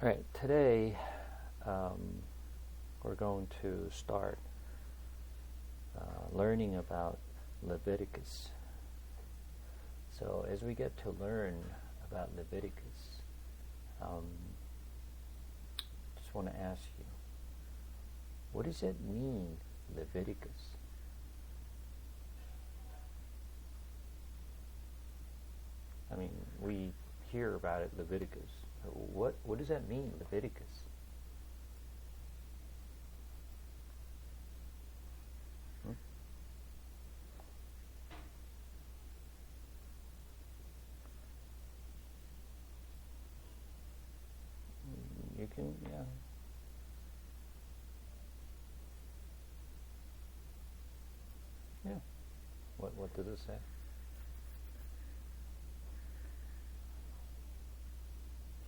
All right, today we're going to start learning about Leviticus. So as we get to learn about Leviticus, just want to ask you, what does it mean, Leviticus? I mean, we hear about it, Leviticus. What does that mean, Leviticus? You can, yeah. Yeah. What does it say?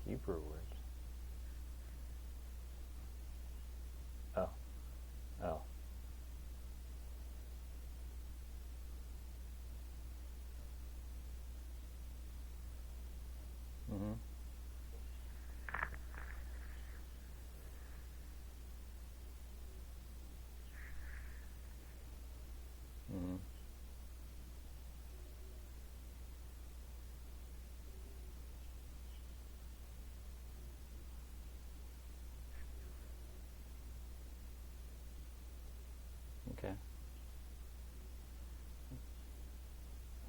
Hebrew words. Oh. Oh. Mm-hmm. Mm-hmm. Okay.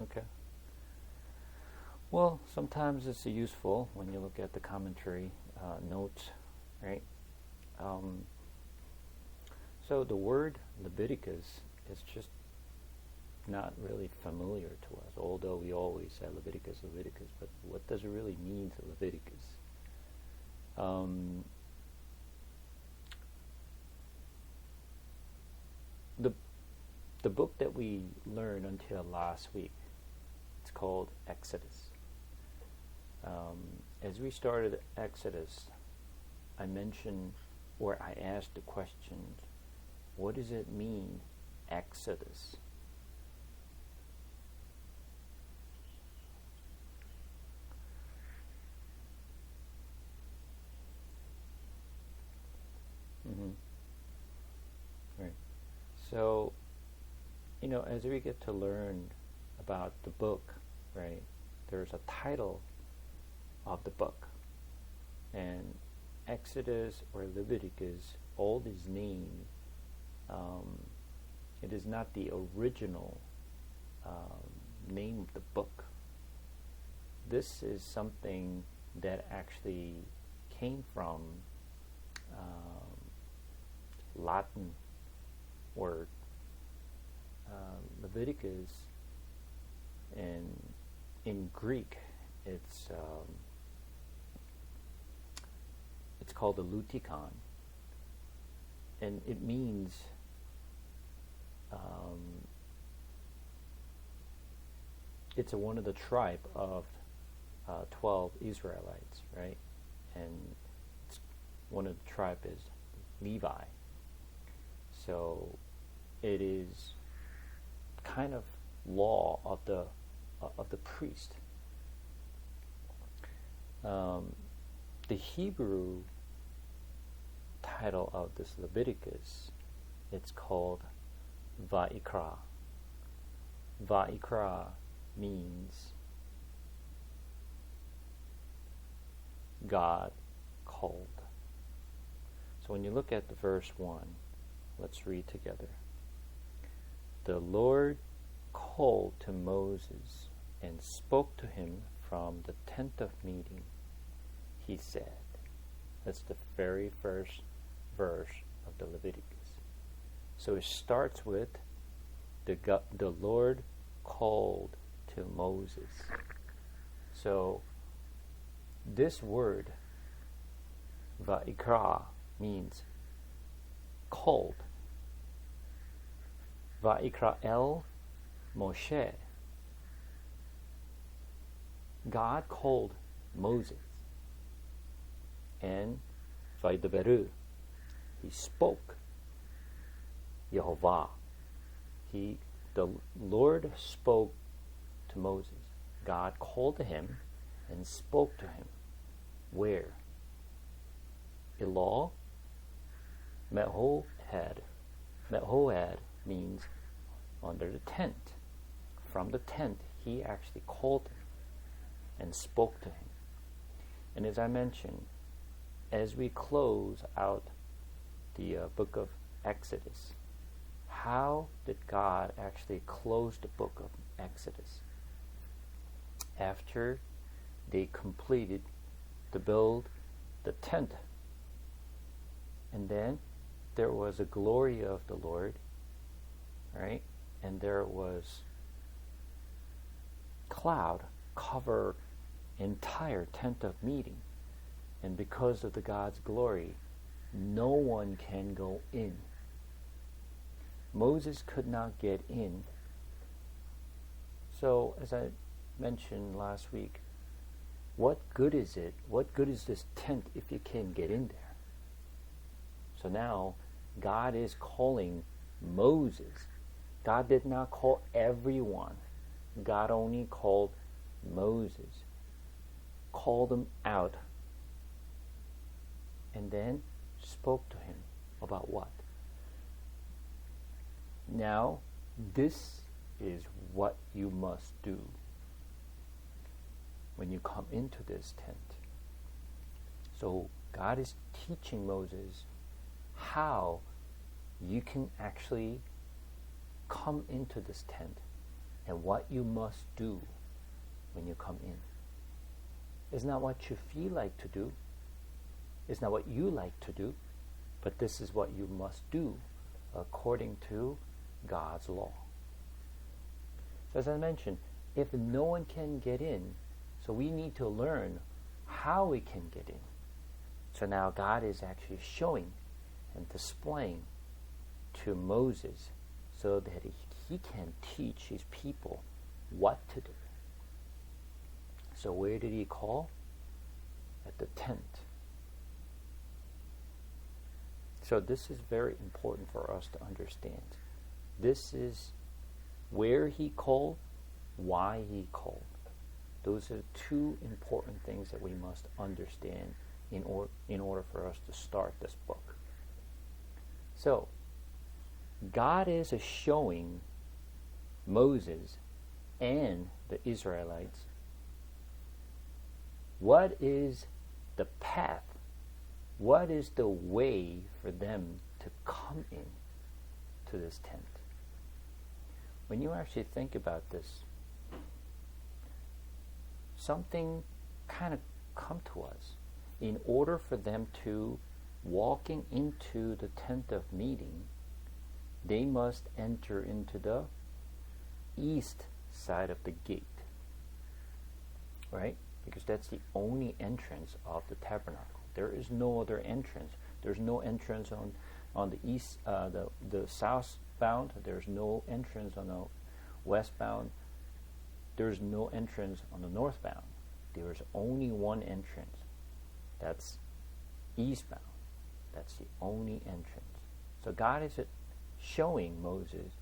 Okay. Well, sometimes it's useful when you look at the commentary notes, right? Um, so the word Leviticus is just not really familiar to us, although we always say Leviticus, Leviticus, but what does it really mean to Leviticus? Um, the the book that we learned until last week, it's called Exodus. As we started Exodus, I mentioned, or I asked the question, what does it mean, Exodus? Mm-hmm. Right. So, as we get to learn about the book, right, there's a title of the book. And Exodus or Leviticus, all these names, it is not the original name of the book. This is something that actually came from Latin word. Leviticus in Greek, it's called the lutikon, and it means it's one of the tribe of 12 Israelites, right? And one of the tribe is Levi. So it is kind of law of the priest. The Hebrew title of this Leviticus, it's called Va'ikra. Va'ikra means God called. So when you look at the verse 1, let's read together. The Lord called to Moses and spoke to him from the tent of meeting. He said, that's the very first verse of the Leviticus. So it starts with the Lord called to Moses. So this word, Va'ikra, means called. Va'ikra el Moshe. God called Moses. And Vaidaberu, he spoke. Yehovah, the Lord spoke to Moses. God called to him and spoke to him. Where? law, Mehoad. Mehoad means under the tent. From the tent, he actually called him and spoke to him. And as I mentioned, as we close out the book of Exodus, how did God actually close the book of Exodus? After they completed to build the tent, and then there was a glory of the Lord, right? And there was cloud cover entire tent of meeting, and because of the God's glory, no one can go in. Moses could not get in. So, as I mentioned last week, what good is it? What good is this tent if you can't get in there? So now, God is calling Moses. God did not call everyone. God only called Moses. Called him out. And then spoke to him about what? Now, this is what you must do when you come into this tent. So God is teaching Moses how you can actually come into this tent and what you must do when you come in. It's not what you feel like to do. It's not what you like to do. But this is what you must do according to God's law. So as I mentioned, if no one can get in, so we need to learn how we can get in. So now God is actually showing and displaying to Moses so that he can teach his people what to do. So where did he call? At the tent. So this is very important for us to understand. This is where he called, why he called. Those are two important things that we must understand in order for us to start this book. So, God is showing Moses and the Israelites what is the path, what is the way for them to come in to this tent. When you actually think about this, something kind of come to us. In order for them to walking into the tent of meeting, they must enter into the east side of the gate, right? Because that's the only entrance of the tabernacle. There is no other entrance. There's no entrance on the east, the southbound. There's no entrance on the westbound. There's no entrance on the northbound. There is only one entrance. That's eastbound. That's the only entrance. So God is showing Moses,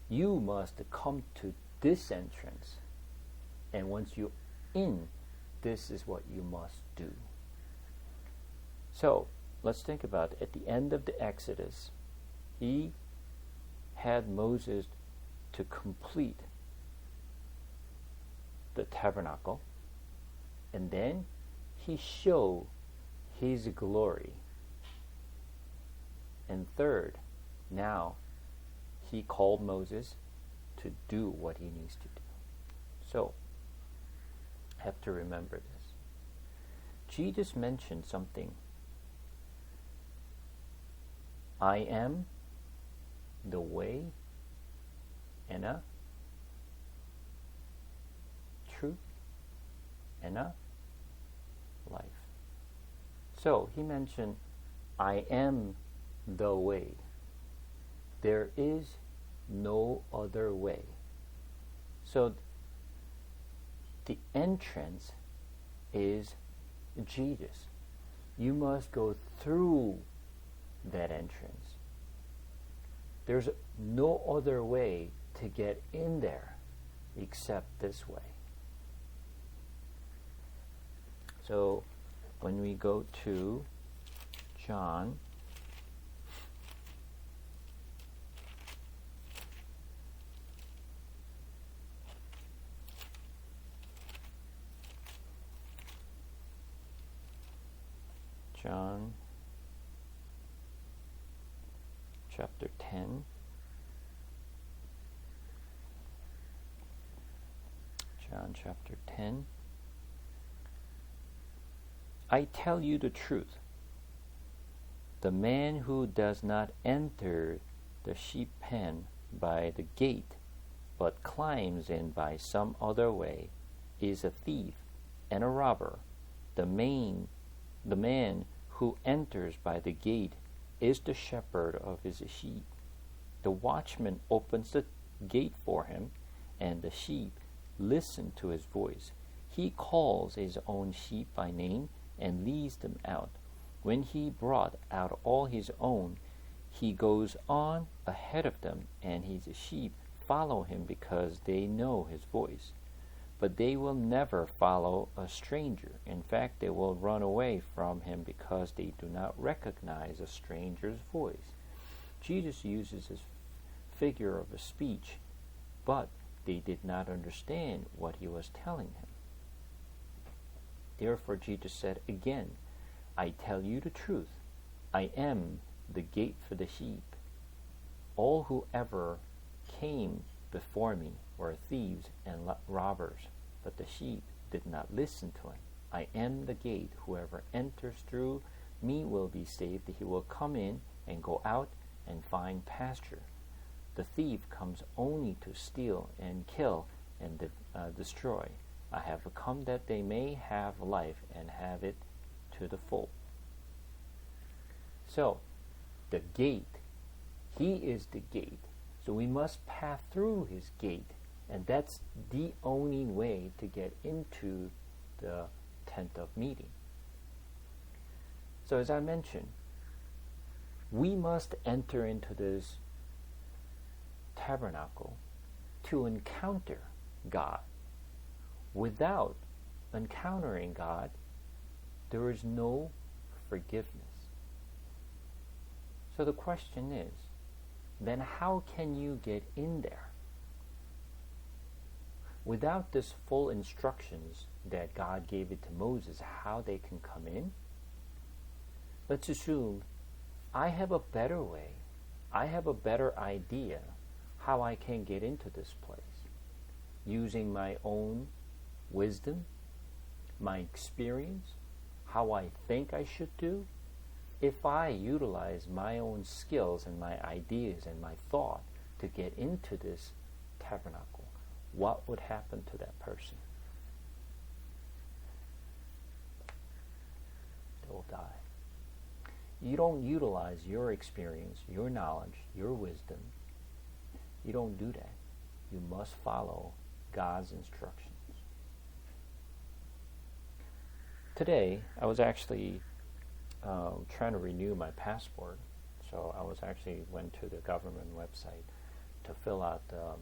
you must come to this entrance, and once you're in, this is what you must do. So let's think about it. At the end of the Exodus, he had Moses to complete the tabernacle, and then he showed his glory. And third, now he called Moses to do what he needs to do. So, have to remember this. Jesus mentioned something. I am the way and a truth and a life. So he mentioned, I am the way. There is no other way. So the entrance is Jesus. You must go through that entrance. There's no other way to get in there except this way. So when we go to John chapter 10. John chapter 10. I tell you the truth. The man who does not enter the sheep pen by the gate, but climbs in by some other way, is a thief and a robber. The man who enters by the gate is the shepherd of his sheep. The watchman opens the gate for him, and the sheep listen to his voice. He calls his own sheep by name and leads them out. When he brought out all his own, he goes on ahead of them, and his sheep follow him because they know his voice. But they will never follow a stranger. In fact, they will run away from him because they do not recognize a stranger's voice. Jesus uses this figure of a speech, but they did not understand what he was telling him. Therefore, Jesus said again, I tell you the truth. I am the gate for the sheep. All who ever came before me were thieves and robbers, but the sheep did not listen to him. I am the gate. Whoever enters through me will be saved. He will come in and go out and find pasture. The thief comes only to steal and kill and destroy. I have come that they may have life and have it to the full. So, the gate, he is the gate. So we must pass through his gate, and that's the only way to get into the tent of meeting. So as I mentioned, we must enter into this tabernacle to encounter God. Without encountering God, there is no forgiveness. So the question is, then how can you get in there? Without this full instructions that God gave it to Moses, how they can come in, let's assume I have a better way, I have a better idea how I can get into this place, using my own wisdom, my experience, how I think I should do. If I utilize my own skills and my ideas and my thought to get into this tabernacle, what would happen to that person? They will die. You don't utilize your experience, your knowledge, your wisdom. You don't do that. You must follow God's instructions. Today, I was actually trying to renew my passport. So I went to the government website to fill out the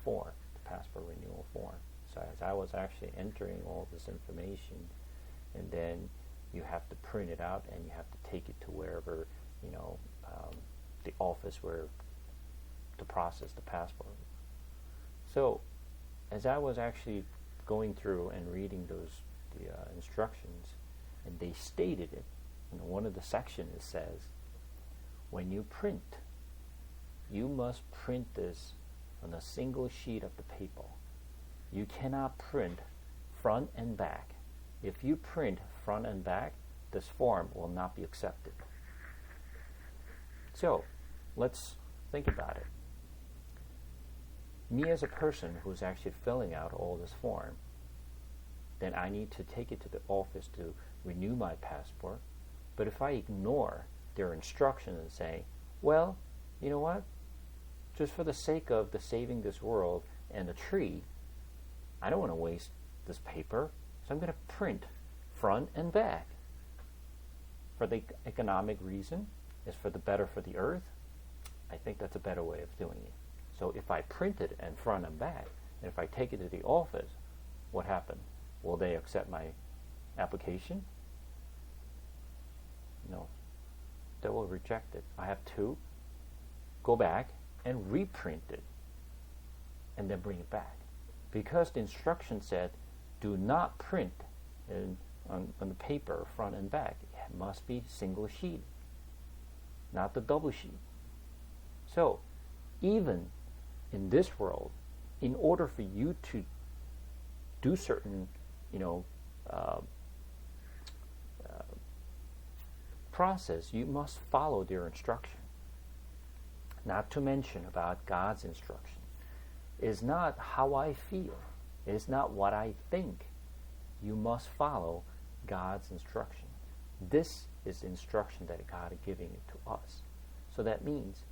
form, the passport renewal form. So as I was actually entering all this information, and then you have to print it out and you have to take it to wherever, the office where to process the passport. So as I was actually going through and reading the instructions, and they stated it, one of the sections says, when you print, you must print this on a single sheet of the paper. You cannot print front and back. If you print front and back, this form will not be accepted. So, let's think about it. Me as a person who's actually filling out all this form, then I need to take it to the office to renew my passport. But if I ignore their instructions and say, well, you know what? Just for the sake of saving this world and the tree, I don't want to waste this paper, so I'm going to print front and back. For the economic reason, is for the better for the earth. I think that's a better way of doing it. So if I print it and front and back, and if I take it to the office, what happens? Will they accept my application? No, they will reject it. I have to go back and reprint it and then bring it back. Because the instruction said, do not print on the paper front and back. It must be single sheet, not the double sheet. So, even in this world, in order for you to do certain, process, you must follow their instruction. Not to mention about God's instruction. It's not how I feel. It's not what I think. You must follow God's instruction. This is the instruction that God is giving it to us. So that means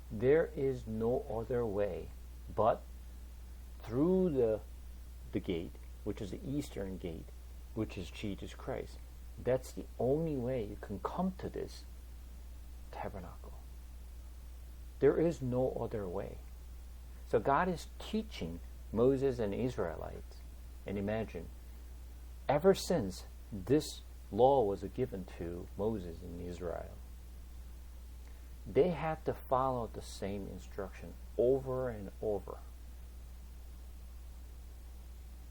there is no other way but through the gate, which is the eastern gate, which is Jesus Christ. That's the only way you can come to this tabernacle. There is no other way. So God is teaching Moses and Israelites. And imagine, ever since this law was given to Moses and Israel, they had to follow the same instruction over and over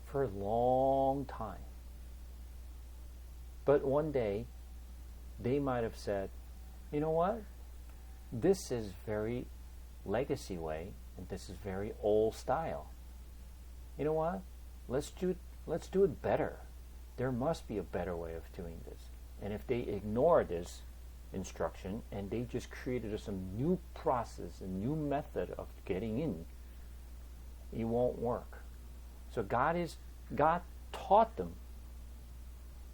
for a long time. But one day, they might have said, you know what? This is very legacy way, and this is very old style. You know what? Let's do it better. There must be a better way of doing this. And if they ignore this instruction and they just created some new process, a new method of getting in, it won't work. So God taught them,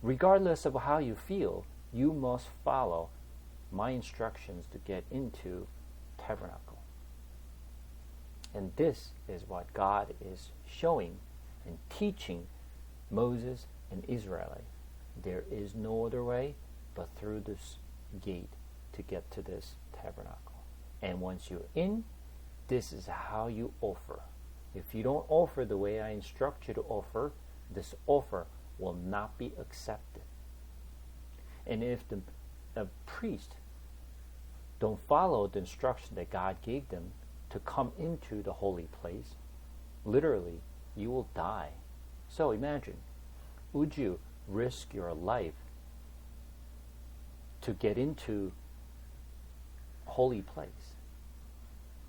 regardless of how you feel, you must follow my instructions to get into tabernacle. And this is what God is showing and teaching Moses and Israel. There is no other way but through this gate to get to this tabernacle. And once you're in, this is how you offer. If you don't offer the way I instruct you to offer, this offer will not be accepted. And if the priest don't follow the instruction that God gave them to come into the holy place, literally, you will die. So imagine, would you risk your life to get into holy place?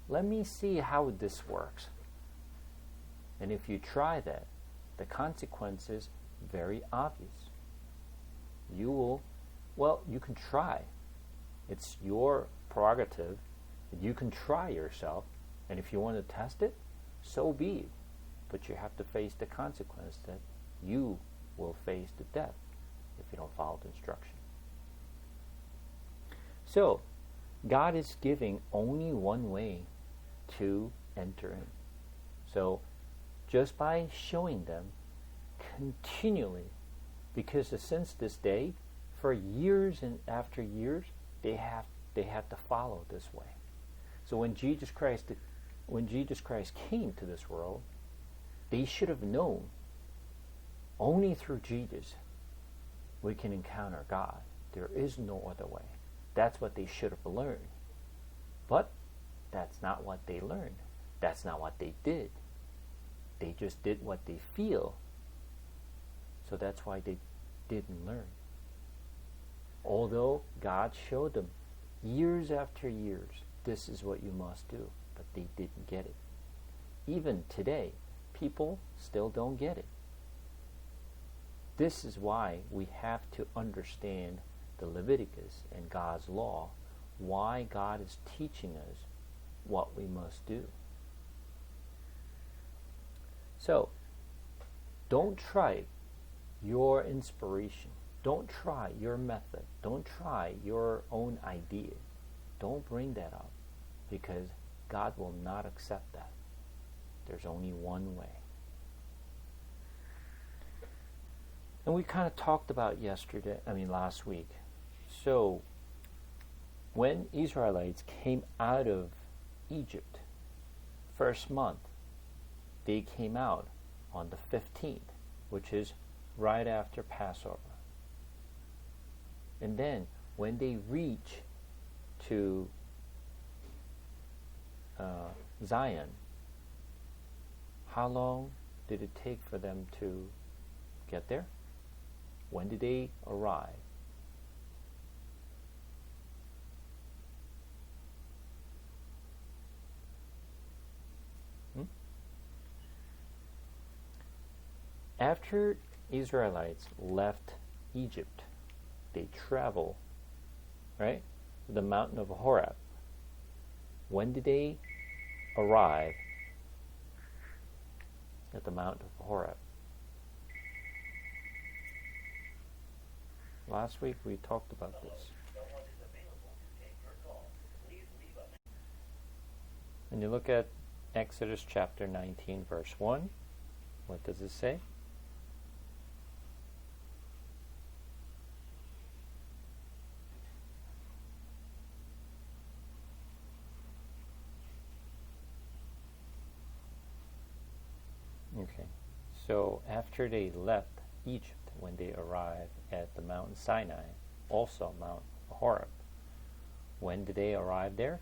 Let me see how this works. And if you try that, the consequence is very obvious. You can try. It's your prerogative. You can try yourself, and if you want to test it, so be it. But you have to face the consequence that you will face the death if you don't follow the instruction. So, God is giving only one way to enter in. So, just by showing them continually, because since this day, for years and after years, they have to follow this way. So when Jesus Christ came to this world, they should have known only through Jesus we can encounter God. There is no other way. That's what they should have learned. But that's not what they learned. That's not what they did. They just did what they feel. So that's why they didn't learn. Although God showed them years after years, this is what you must do, but they didn't get it. Even today, people still don't get it. This is why we have to understand the Leviticus and God's law, why God is teaching us what we must do. So, don't try your inspiration. Don't try your method. Don't try your own idea. Don't bring that up, because God will not accept that. There's only one way. And we kind of talked about last week. So, when Israelites came out of Egypt, first month, they came out on the 15th, which is right after Passover. And then when they reach to Zion, how long did it take for them to get there? When did they arrive? After Israelites left Egypt, they travel, right, to the mountain of Horeb. When did they arrive at the mountain of Horeb? Last week we talked about this. When you look at Exodus chapter 19, verse 1, what does it say? Okay, so after they left Egypt, when they arrived at the Mount Sinai, also Mount Horeb, when did they arrive there?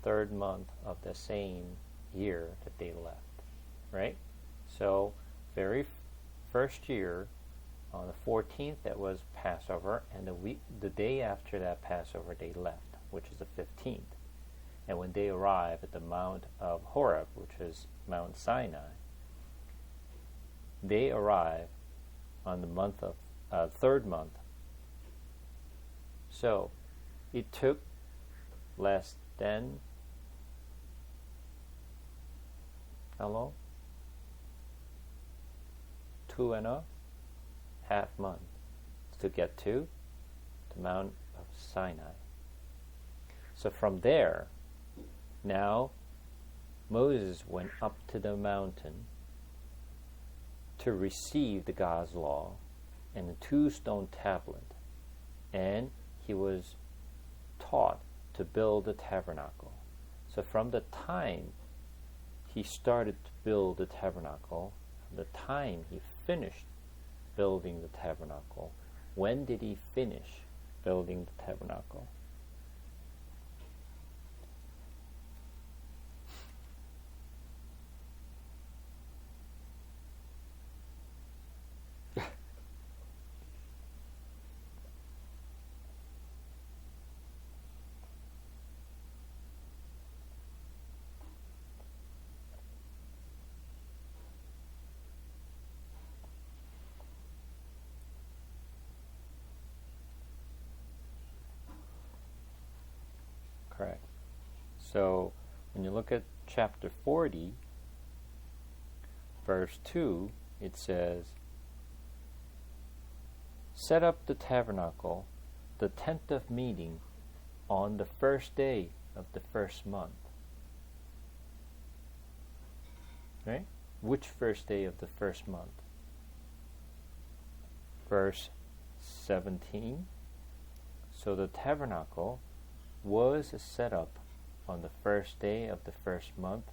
Third month of the same year that they left, right? So, very first year, on the 14th, that was Passover, and the day after that Passover, they left, which is the 15th. And when they arrive at the Mount of Horeb, which is Mount Sinai, they arrive on the month of third month. So it took less than how long? 2.5 months to get to the Mount of Sinai. So from there, now Moses went up to the mountain to receive the God's law and the 2 stone tablet, and he was taught to build the tabernacle. So from the time he started to build the tabernacle, from the time he finished building the tabernacle, when did he finish building the tabernacle? Correct. So when you look at chapter 40, verse 2, it says, set up the tabernacle, the tent of meeting, on the first day of the first month. Right? Which first day of the first month? Verse 17. So the tabernacle was set up on the first day of the first month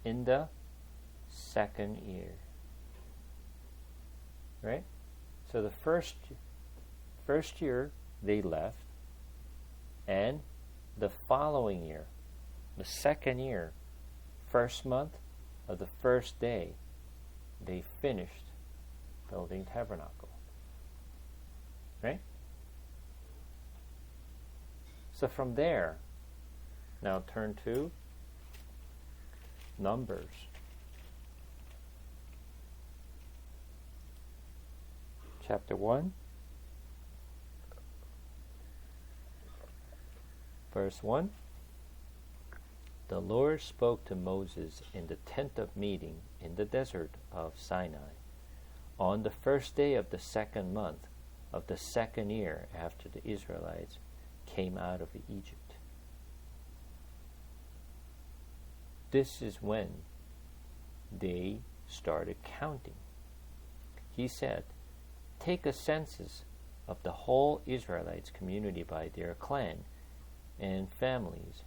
in the second year. Right? So the first year they left, and the following year, the second year, first month of the first day, they finished building tabernacle. Right? So from there, now turn to Numbers. Chapter 1, verse 1. The Lord spoke to Moses in the tent of meeting in the desert of Sinai on the first day of the second month of the second year after the Israelites came out of Egypt. This is when they started counting. He said, take a census of the whole Israelites community by their clan and families,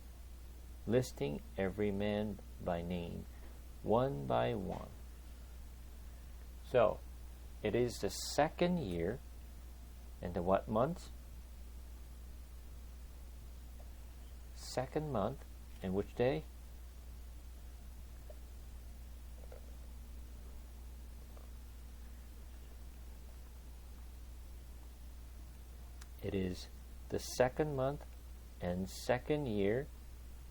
listing every man by name, one by one. So, it is the second year And the what months? Second month. And which day? It is the second month and second year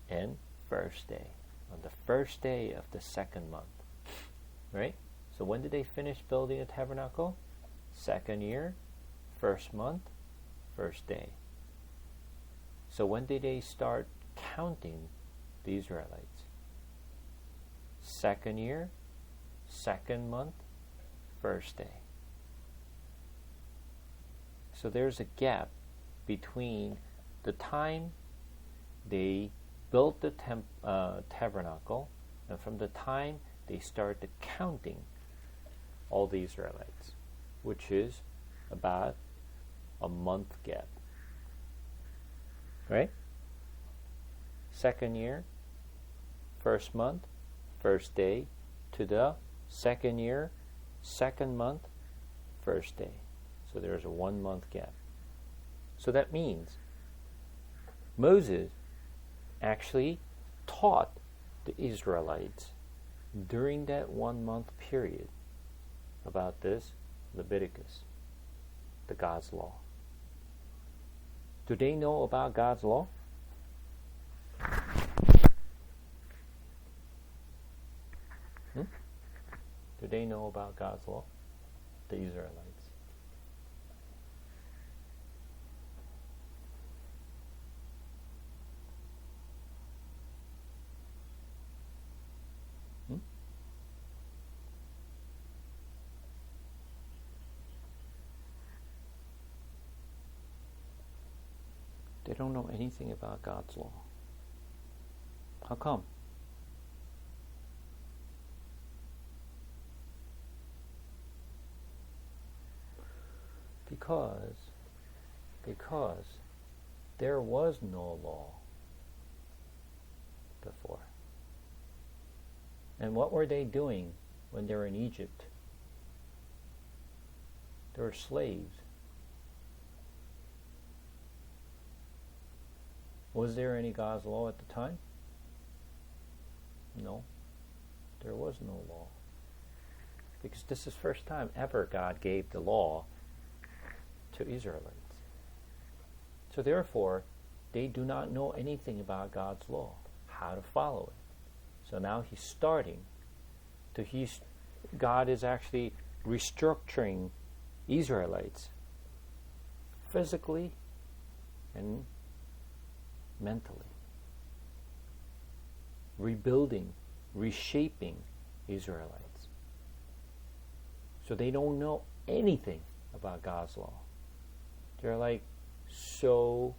and first day. On the first day of the second month. Right? So when did they finish building the tabernacle? Second year, first month, first day. So when did they start counting the Israelites? Second year, second month, first day. So there's a gap between the time they built the tabernacle and from the time they started counting all the Israelites, which is about a month gap. Right? Second year, first month, first day, to the second year, second month, first day. So there's a 1 month gap. So that means Moses actually taught the Israelites during that 1 month period about this Leviticus, the God's law. Do they know about God's law? Do they know about God's law? The Israelites. They don't know anything about God's law. How come? Because there was no law before. And what were they doing when they were in Egypt? They were slaves. Was there any God's law at the time? No. There was no law. Because this is the first time ever God gave the law to Israelites. So therefore, they do not know anything about God's law, how to follow it. So now he's starting God is actually restructuring Israelites physically and mentally, rebuilding, reshaping Israelites. So they don't know anything about God's law. They're like so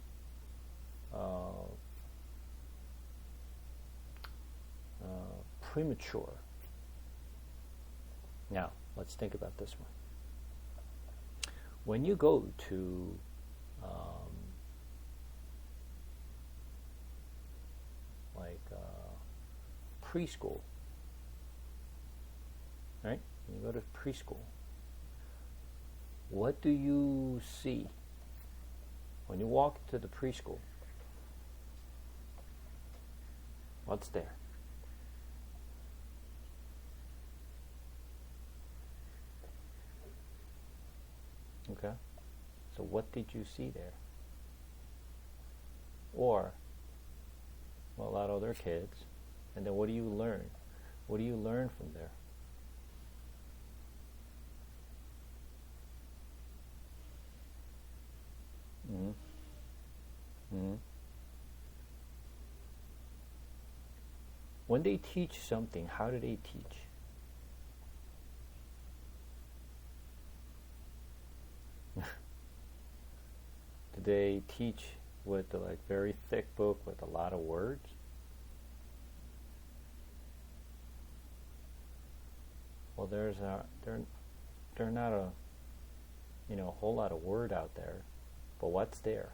premature. Now, let's think about this one. When you go to preschool, right? When you go to preschool, what do you see when you walk to the preschool? What's there? Okay. So what did you see there? Or, well, a lot of other kids. And then what do you learn? What do you learn from there? When they teach something, how do they teach? Do they teach with a very thick book with a lot of words? Well, they're not a whole lot of word out there, but what's there?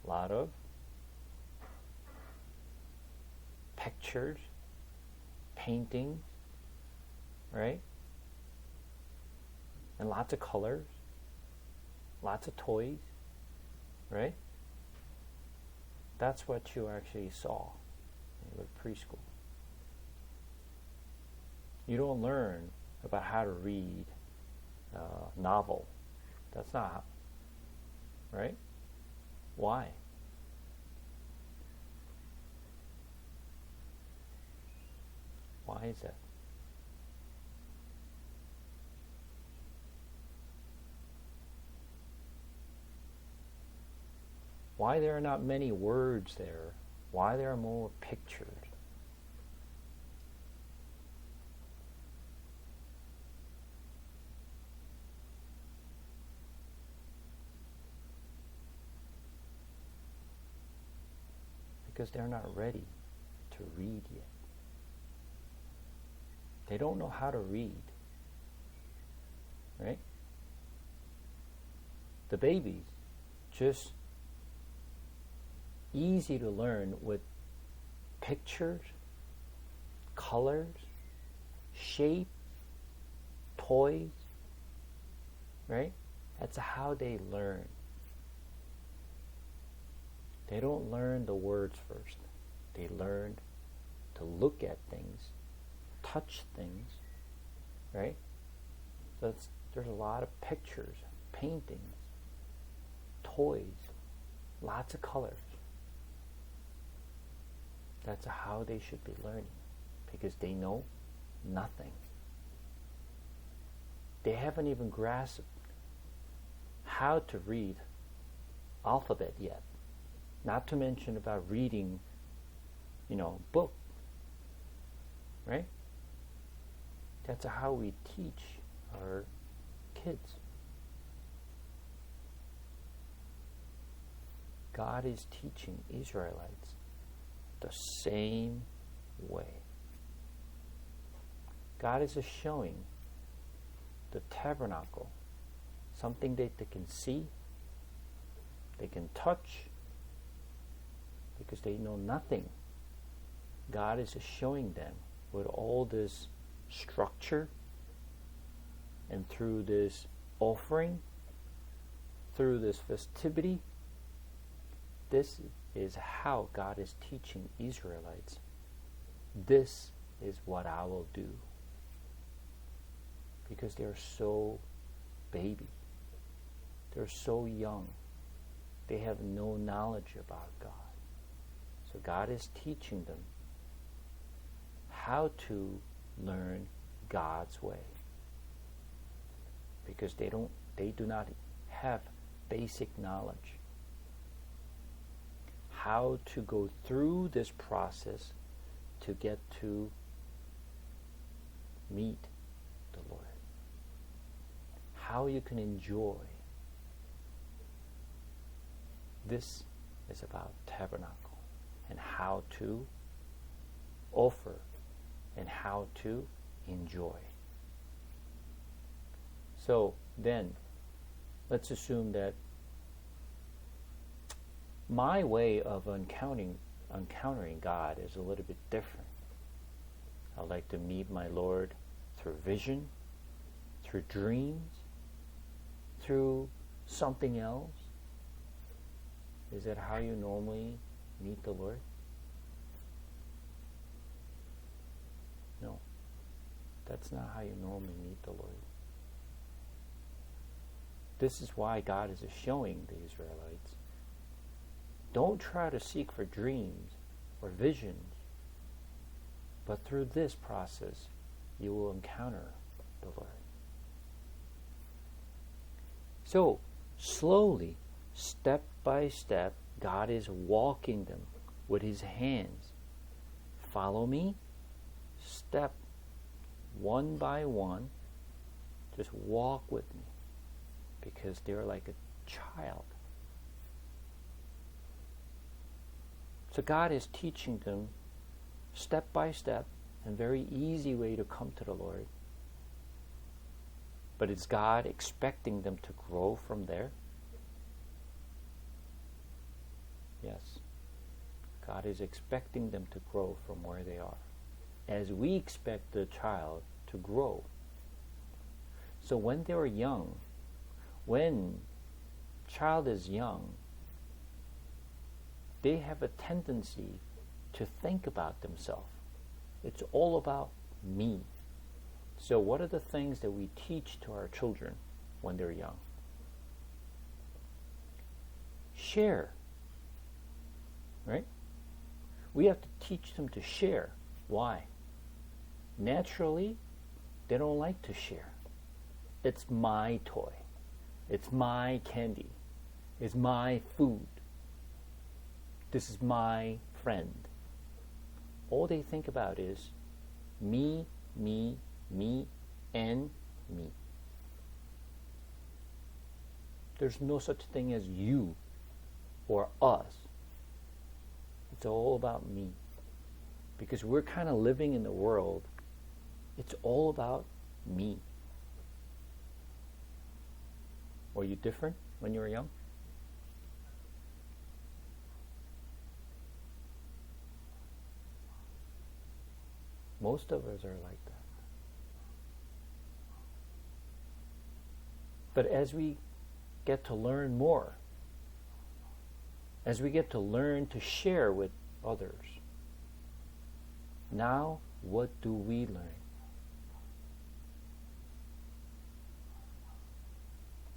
A lot of pictures, paintings, right? And lots of colors. lots of toys, right? That's what you actually saw when you were preschool. You don't learn about how to read a novel. That's not how, right? Why? Why is that? Why there are not many words there? Why there are more pictures? Because they're not ready to read yet. They don't know how to read. Right? The babies just easy to learn with pictures, colors, shape, toys, right? That's how they learn. They don't learn the words first. They learn to look at things, touch things, right? So there's a lot of pictures, paintings, toys, lots of colors. That's how they should be learning, because they know nothing. They haven't even grasped how to read alphabet yet. Not to mention about reading, book. Right? That's how we teach our kids. God is teaching Israelites the same way. God is just showing the tabernacle, something that they can see, they can touch, because they know nothing. God is just showing them with all this structure, and through this offering, through this festivity, this is how God is teaching Israelites. This is what I will do. Because they're so baby. They're so young. They have no knowledge about God. So God is teaching them how to learn God's way. Because they do not have basic knowledge. How to go through this process to get to meet the Lord. How you can enjoy. This is about tabernacle, and how to offer, and how to enjoy. So then, let's assume that my way of encountering God is a little bit different. I like to meet my Lord through vision, through dreams, through something else. Is that how you normally meet the Lord? No. That's not how you normally meet the Lord. This is why God is showing the Israelites, don't try to seek for dreams or visions, but through this process you will encounter the Lord. So, slowly, step by step, God is walking them with His hands. Follow me, step one by one, just walk with me, because they're like a child. So God is teaching them step by step, and very easy way to come to the Lord. But is God expecting them to grow from there? Yes. God is expecting them to grow from where they are, as we expect the child to grow. So when they were young, when child is young, they have a tendency to think about themselves. It's all about me. So what are the things that we teach to our children when they're young? Share. Right? We have to teach them to share. Why? Naturally, they don't like to share. It's my toy. It's my candy. It's my food. This is my friend. All they think about is me, me, me, and me. There's no such thing as you or us. It's all about me. Because we're kind of living in the world, it's all about me. Were you different when you were young? Most of us are like that. But as we get to learn more, as we get to learn to share with others, now what do we learn?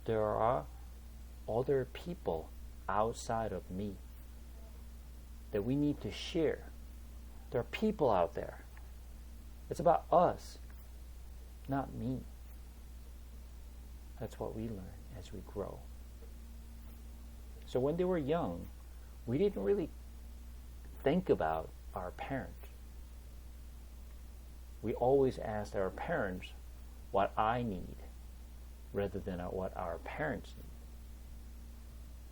There are other people outside of me that we need to share. There are people out there. It's about us, not me. That's what we learn as we grow. So when they were young, we didn't really think about our parents. We always asked our parents what I need rather than what our parents need.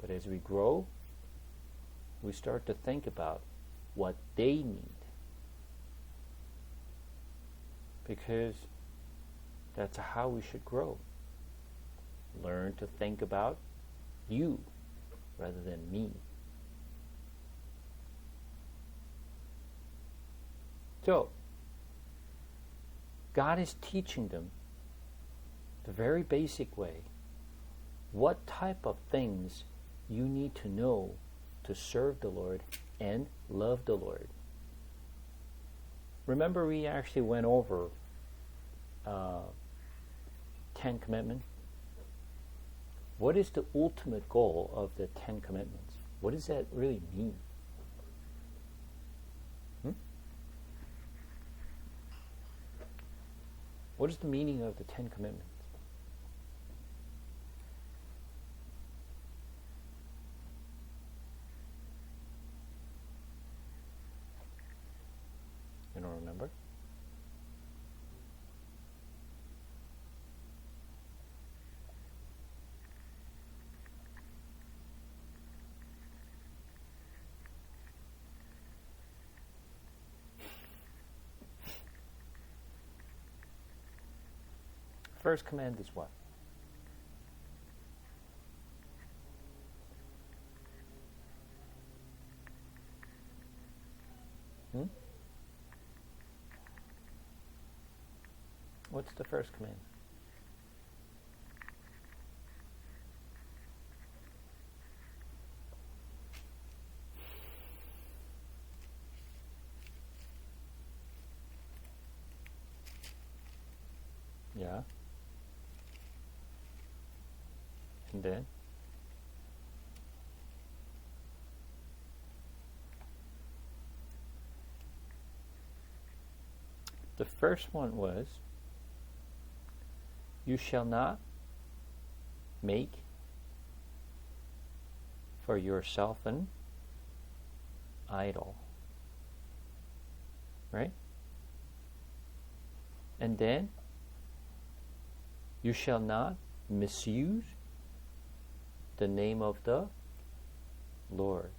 But as we grow, we start to think about what they need. Because that's how we should grow. Learn to think about you rather than me. So, God is teaching them the very basic way what type of things you need to know to serve the Lord and love the Lord. Remember, we actually went over 10 Commandments. What is the ultimate goal of the 10 Commandments? What does that really mean? What is the meaning of the 10 Commandments? You don't remember? First command is what? What's the first command? Yeah. And then? The first one was, you shall not make for yourself an idol. Right? And then, you shall not misuse the name of the Lord.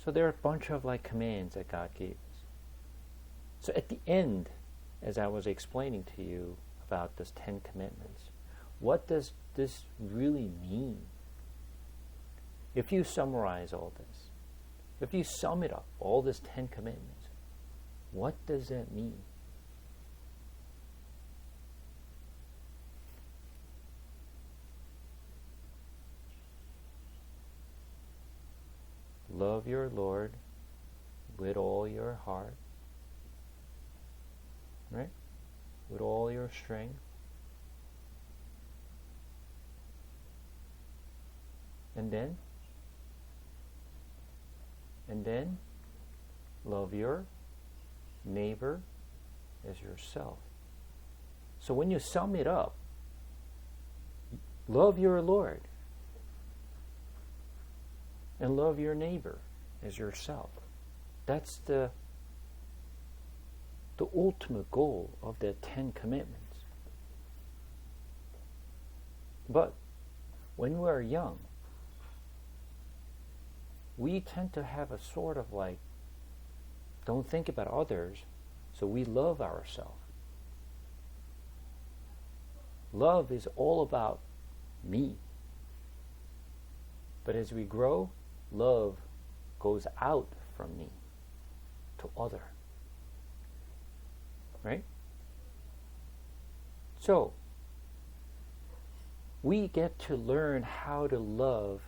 So there are a bunch of commands that God gave us. So at the end, as I was explaining to you about this 10 Commandments, what does this really mean? If you summarize all this, if you sum it up, all this 10 Commandments, what does that mean? love your Lord with all your heart, right? With all your strength. And then love your neighbor as yourself. So when you sum it up, love your Lord and love your neighbor as yourself. That's the ultimate goal of the 10 Commandments. But when we are young, we tend to have a sort of like, don't think about others, so we love ourselves. Love is all about me. But as we grow, love goes out from me to other. Right? So, we get to learn how to love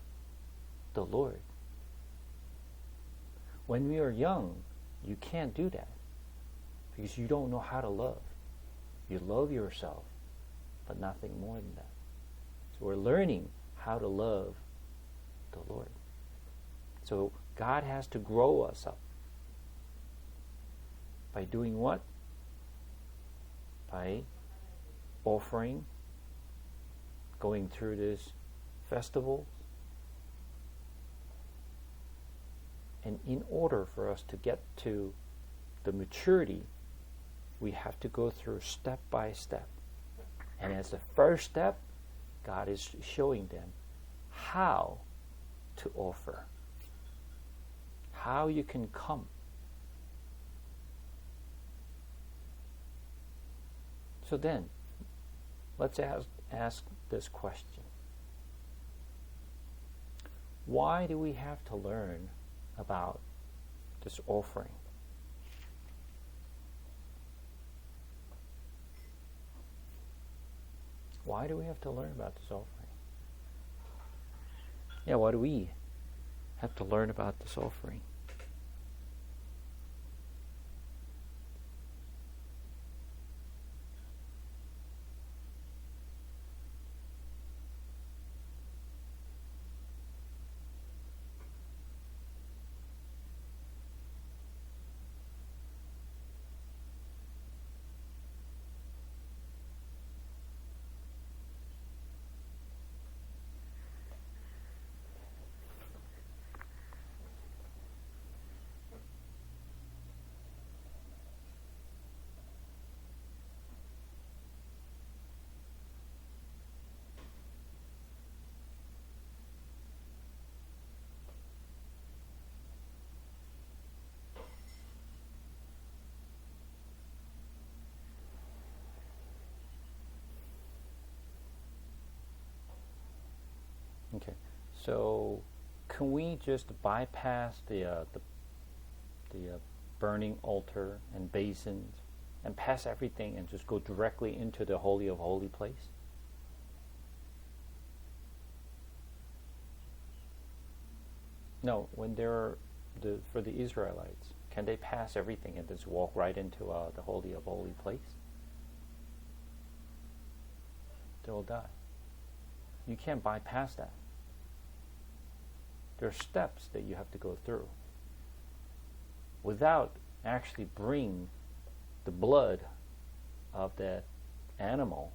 the Lord. When we are young, you can't do that because you don't know how to love. You love yourself, but nothing more than that. So we're learning how to love the Lord. So God has to grow us up. By doing what? By offering, going through this festival. And in order for us to get to the maturity, we have to go through step by step. And as the first step, God is showing them how to offer, how you can come. So then, let's ask this question. Why do we have to learn about this offering? Why do we have to learn about this offering? Yeah, why do we have to learn about this offering? Okay, so can we just bypass the burning altar and basins and pass everything and just go directly into the Holy of Holy place? No, when they're for the Israelites, can they pass everything and just walk right into the Holy of Holy place? They'll die. You can't bypass that. There are steps that you have to go through without actually bring the blood of that animal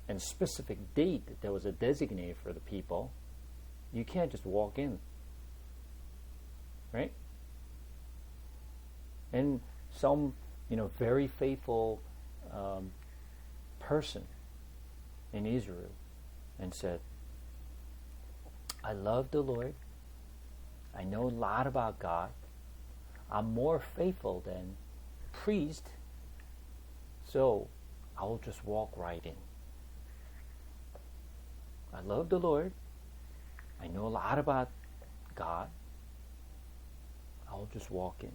and specific date that was a designated for the people. You can't just walk in, right? And some, very faithful person in Israel and said, I love the Lord. I know a lot about God. I'm more faithful than priest, so I will just walk right in. I love the Lord. I know a lot about God. I'll just walk in.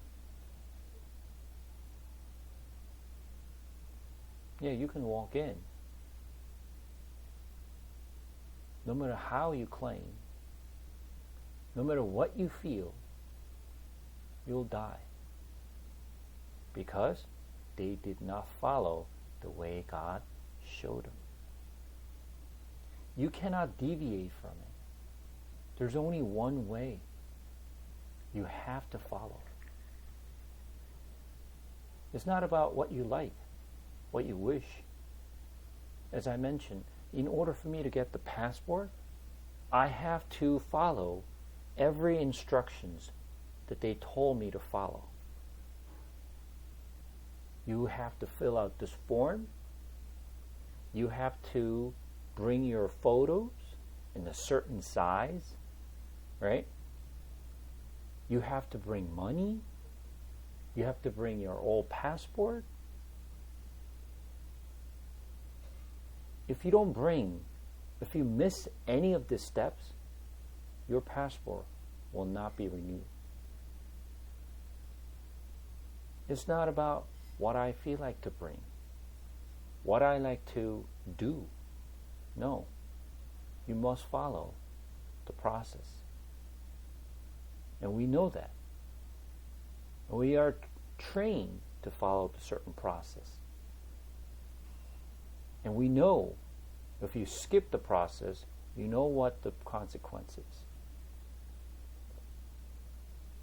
Yeah, you can walk in. No matter how you claim, no matter what you feel, you'll die. Because they did not follow the way God showed them. You cannot deviate from it. There's only one way. You have to follow. It's not about what you like, what you wish. As I mentioned, in order for me to get the passport, I have to follow every instructions that they told me to follow. You have to fill out this form. You have to bring your photos in a certain size, right? You have to bring money. You have to bring your old passport. If you miss any of these steps, your passport will not be renewed. It's not about what I feel like to bring, what I like to do. No, you must follow the process. And we know that. We are trained to follow a certain process. And we know if you skip the process, you know what the consequence is.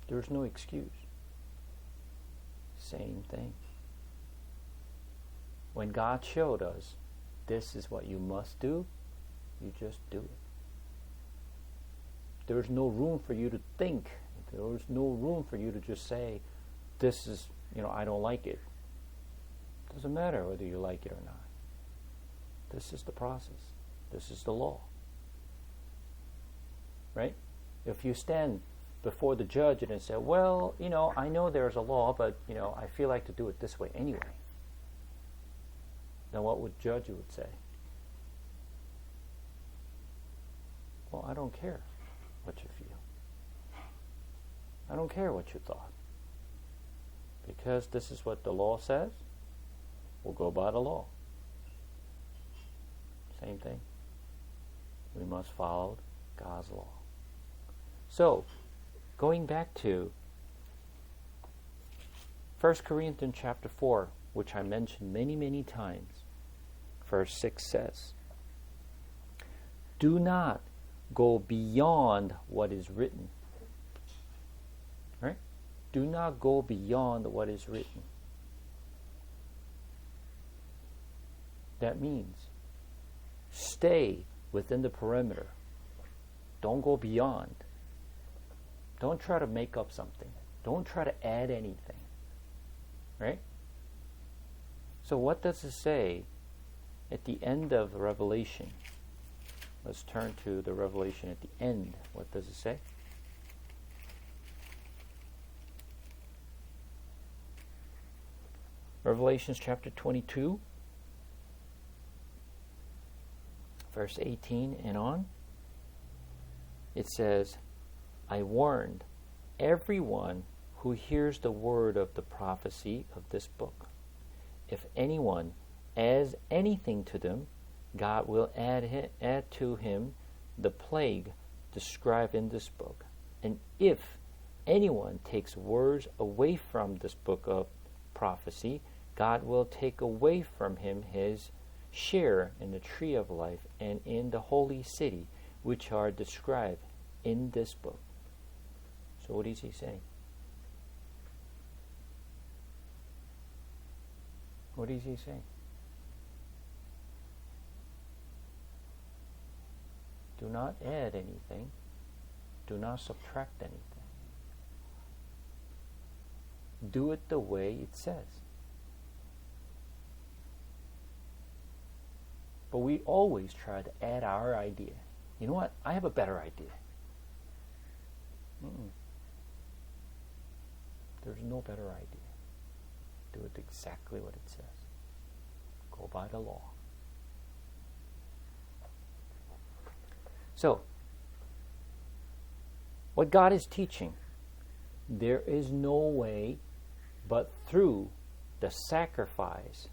There's no excuse. Same thing. When God showed us, this is what you must do, you just do it. There's no room for you to think. There's no room for you to just say, this is, I don't like it. Doesn't matter whether you like it or not. This is the process. This is the law. Right? If you stand before the judge and say, well, I know there's a law, but, I feel like to do it this way anyway. Then what would judge would say? Well, I don't care what you feel. I don't care what you thought. Because this is what the law says, we'll go by the law. Same thing. We must follow God's law. So, going back to 1 Corinthians chapter 4, which I mentioned many, many times, verse 6 says, do not go beyond what is written. Right? Do not go beyond what is written. That means stay within the perimeter. Don't go beyond. Don't try to make up something. Don't try to add anything. Right? So what does it say at the end of Revelation? Let's turn to the Revelation at the end. What does it say? Revelation chapter 22, verse 18 and on. It says, I warned everyone who hears the word of the prophecy of this book. If anyone adds anything to them, God will add to him the plague described in this book. And if anyone takes words away from this book of prophecy, God will take away from him his share in the tree of life and in the holy city, which are described in this book. So what is he saying? What is he saying? Do not add anything. Do not subtract anything. Do it the way it says. But we always try to add our idea. You know what? I have a better idea. There's no better idea. Do it exactly what it says. Go by the law. So, what God is teaching, there is no way but through the sacrifice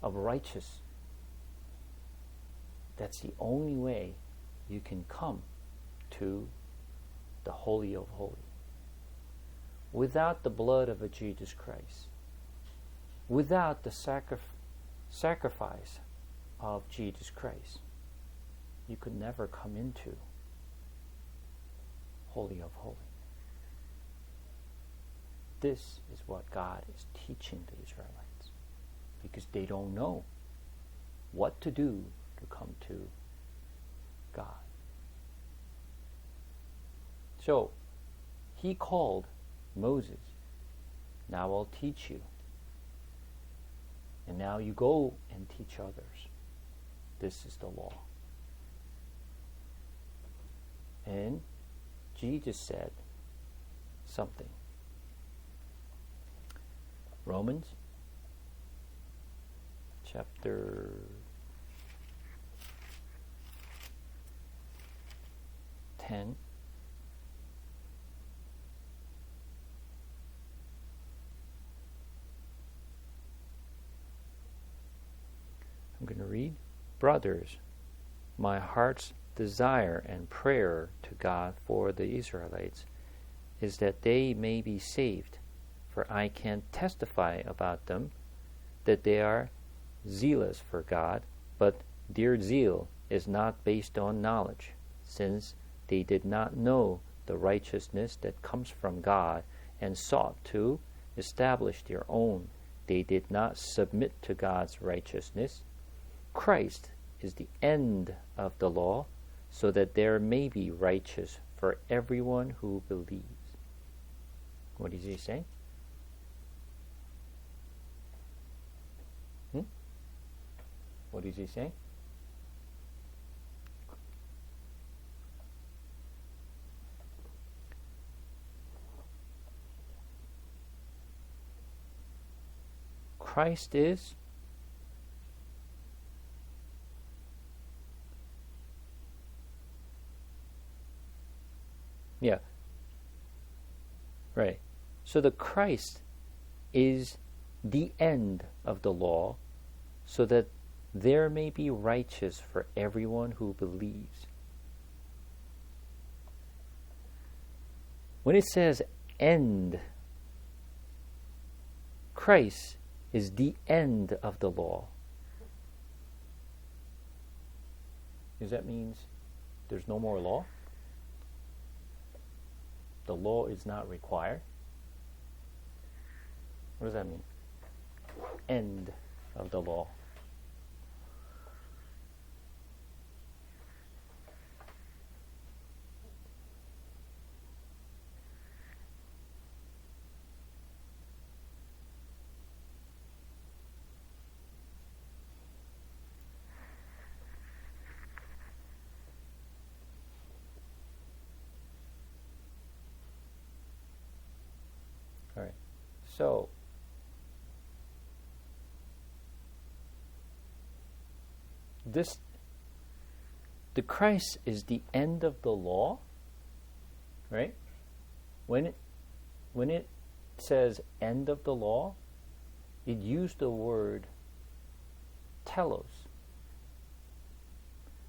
of righteousness. That's the only way you can come to the Holy of Holies. Without the blood of Jesus Christ, without the sacrifice of Jesus Christ, you could never come into Holy of Holies. This is what God is teaching the Israelites, because they don't know what to do to come to God. So, he called Moses, now I'll teach you. And now you go and teach others. This is the law. And Jesus said something. Romans chapter 10. I'm going to read. Brothers, my heart's desire and prayer to God for the Israelites is that they may be saved, for I can testify about them that they are zealous for God, but their zeal is not based on knowledge, since they did not know the righteousness that comes from God and sought to establish their own. They did not submit to God's righteousness. Christ is the end of the law, so that there may be righteous for everyone who believes. What does he say? What does he say? Christ is right. So the Christ is the end of the law, so that there may be righteous for everyone who believes. When it says end, Christ is the end of the law. Does that mean there's no more law? The law is not required? What does that mean? End of the law. All right. So, the Christ is the end of the law, right? When it says end of the law, it used the word telos.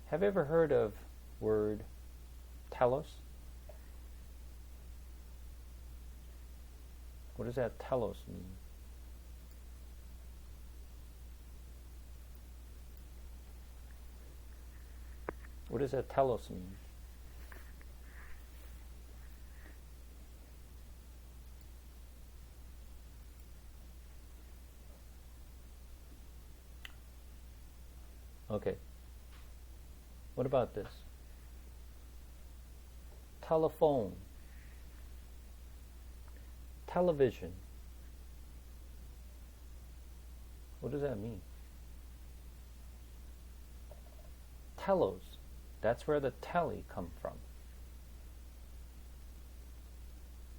Have you ever heard of word telos? What does that telos mean? What does that telos mean? Okay. What about this? Telephone. Television. What does that mean? Telos. That's where the tele come from.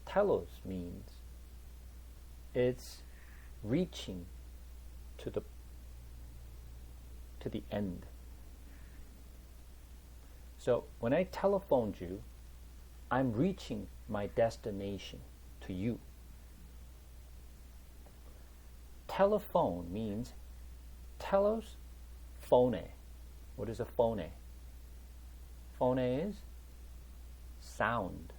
Telos means it's reaching to the end. So when I telephoned you, I'm reaching my destination to you. Telephone means telos, phone. What is a phone? Phone is sound.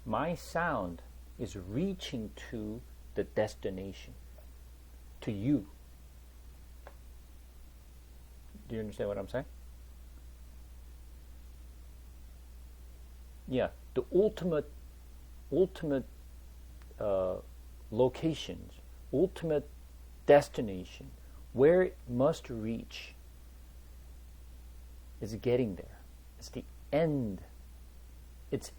my sound is reaching to the destination, to you. Do you understand what I'm saying? Yeah, the ultimate locations, ultimate destination, where it must reach, is getting there. It's the end. It's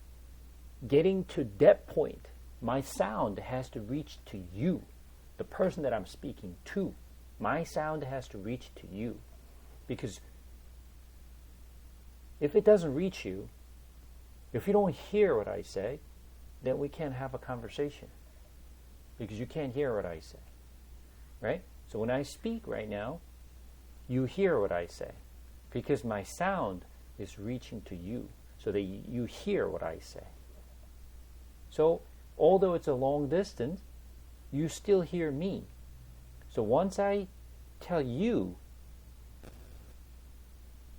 getting to that point. My sound has to reach to you, the person that I'm speaking to. My sound has to reach to you. Because if it doesn't reach you, if you don't hear what I say, then we can't have a conversation. Because you can't hear what I say. Right? So when I speak right now, you hear what I say. Because my sound is reaching to you, so that you hear what I say. So, although it's a long distance, you still hear me. So once I tell you,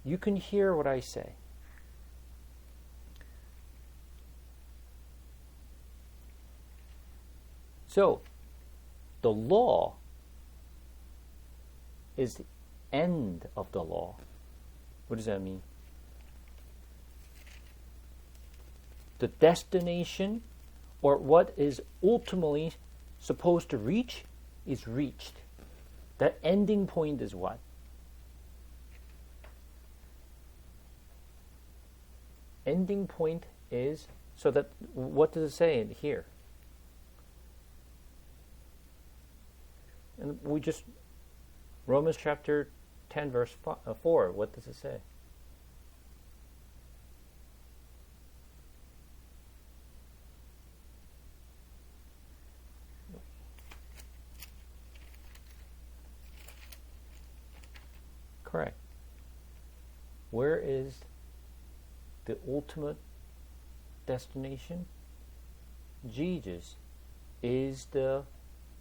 you can hear what I say. So, the law is the end of the law. What does that mean? The destination, or what is ultimately supposed to reach, is reached. That ending point is what? Ending point is, so that, what does it say in here? And we just, Romans chapter 10 verse 4, what does it say? Correct. Where is the ultimate destination? Jesus is the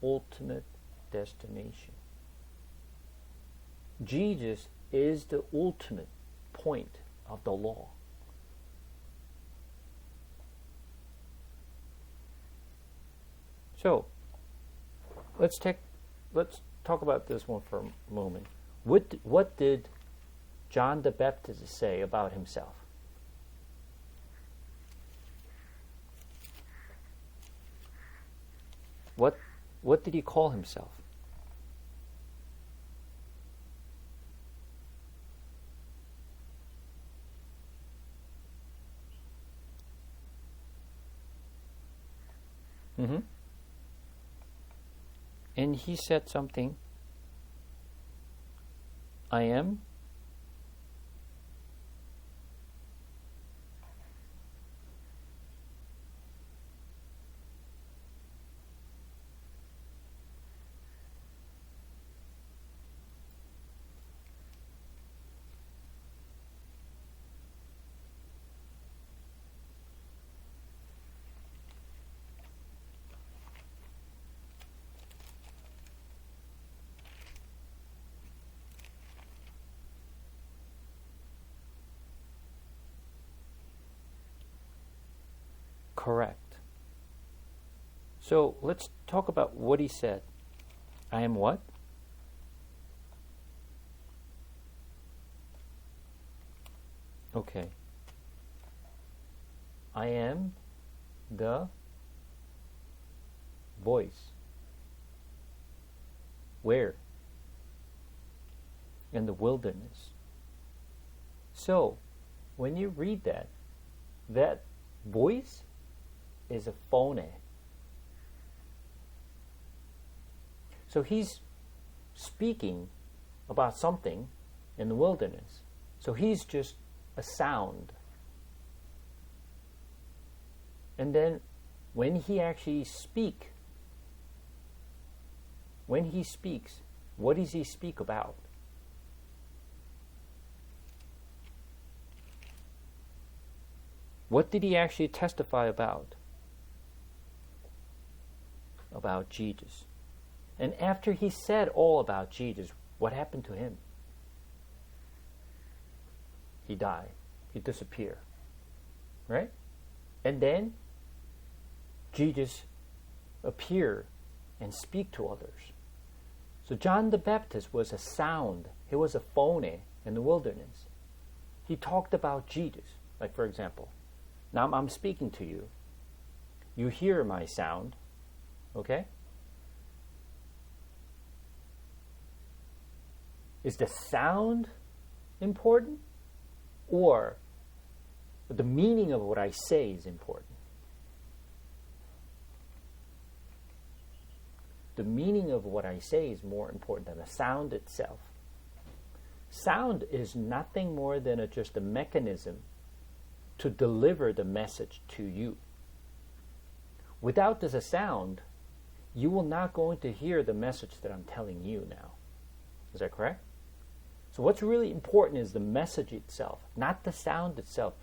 ultimate destination. Jesus is the ultimate point of the law. So, let's talk about this one for a moment. What did John the Baptist say about himself? What did he call himself? And he said something. I am correct. So let's talk about what he said. I am what? Okay. I am the voice. Where? In the wilderness. So, when you read that voice is a phone. So he's speaking about something in the wilderness. So he's just a sound. And then when he actually speaks, what does he speak about? What did he actually testify about? About Jesus. And after he said all about Jesus, what happened to him? He died. He disappeared. Right? And then Jesus appear and speak to others. So John the Baptist was a sound. He was a phone in the wilderness. He talked about Jesus. Like, for example, now I'm speaking to you. You hear my sound, okay? Is the sound important, or the meaning of what I say is important? The meaning of what I say is more important than the sound itself. Sound is nothing more than just a mechanism to deliver the message to you. Without this sound, you will not going to hear the message that I'm telling you now. Is that correct? So what's really important is the message itself, not the sound itself.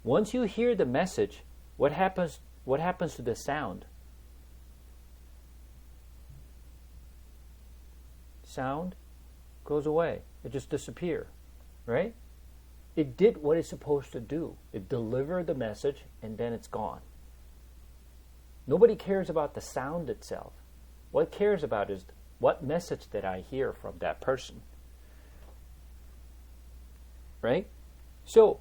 Once you hear the message, what happens to the sound? Sound goes away. It just disappears, right? It did what it's supposed to do. It delivered the message, and then it's gone. Nobody cares about the sound itself. What cares about is what message did I hear from that person, right? So,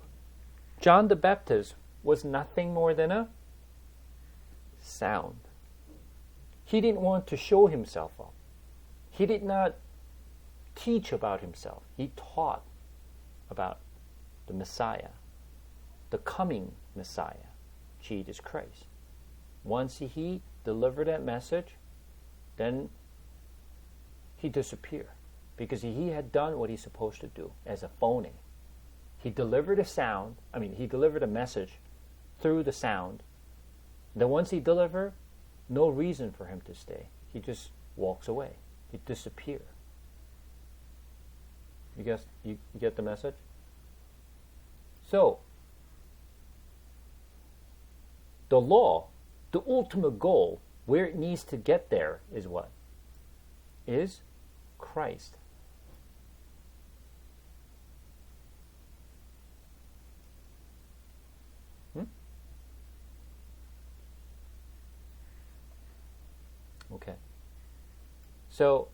John the Baptist was nothing more than a sound. He didn't want to show himself off. He did not teach about himself. He taught about the Messiah, the coming Messiah, Jesus Christ. Once he delivered that message, then he disappeared because he had done what he's supposed to do as a phony. He delivered he delivered a message through the sound. Then once he delivered, no reason for him to stay. He just walks away. He disappears. You get the message? So, the law, the ultimate goal, where it needs to get there is what? Is Christ. Okay. So,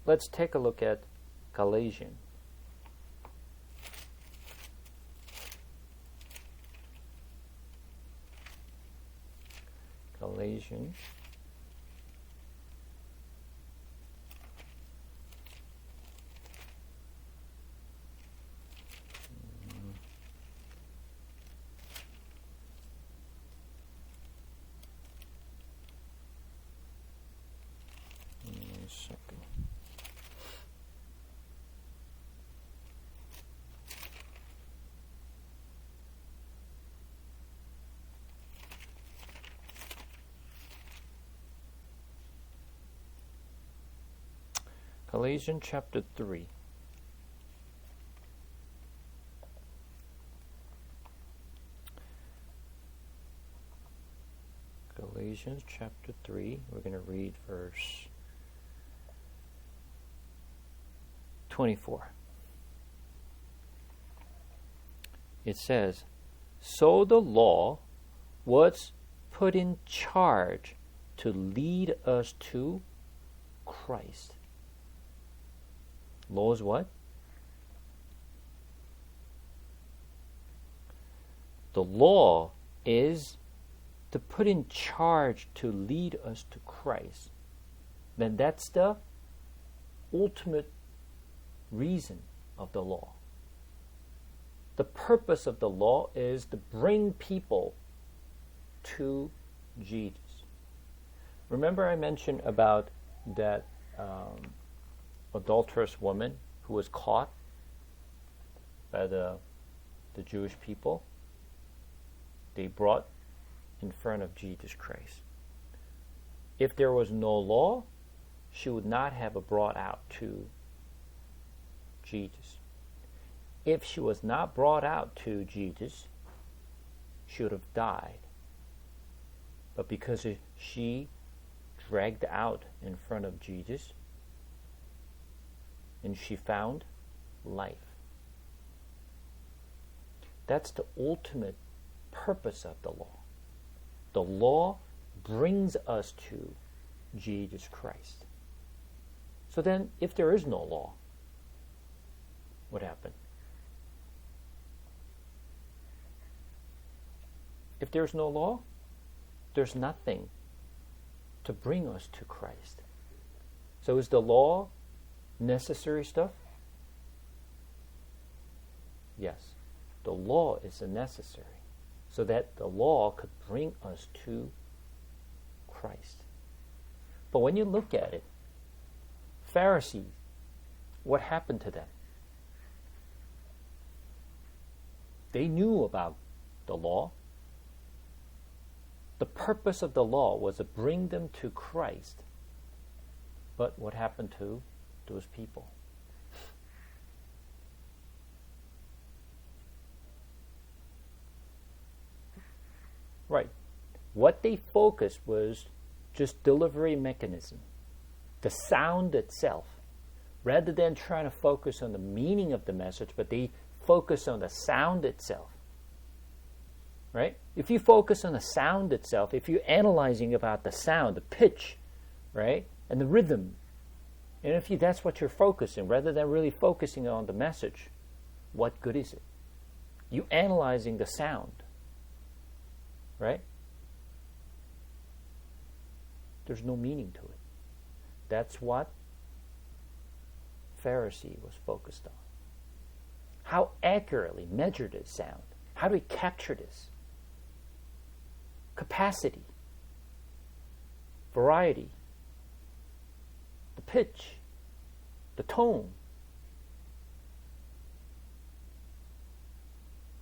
let's take a look at Galatians. Galatians. One second. Galatians chapter 3. Galatians chapter 3, we're going to read verse 24. It says, "So the law was put in charge to lead us to Christ." Law is what? The law is to put in charge to lead us to Christ. Then that's the ultimate reason of the law. The purpose of the law is to bring people to Jesus. Remember I mentioned about that adulterous woman who was caught by the Jewish people. They brought in front of Jesus Christ. If there was no law, she would not have brought out to Jesus. If she was not brought out to Jesus, she would have died. But because she dragged out in front of Jesus, and she found life. That's the ultimate purpose of the law. The law brings us to Jesus Christ. So then, if there is no law, what happened? If there's no law, there's nothing to bring us to Christ. So is the law necessary stuff? Yes. The law is necessary so that the law could bring us to Christ. But when you look at it, Pharisees, what happened to them? They knew about the law. The purpose of the law was to bring them to Christ. But what happened to those people? Right. What they focused was just delivery mechanism, the sound itself, rather than trying to focus on the meaning of the message, but they focus on the sound itself. Right? If you focus on the sound itself, if you're analyzing about the sound, the pitch, right, and the rhythm, and if that's what you're focusing, rather than really focusing on the message, what good is it? You analyzing the sound, right? There's no meaning to it. That's what Pharisee was focused on. How accurately measure this sound? How do we capture this? Capacity, variety, the pitch, the tone.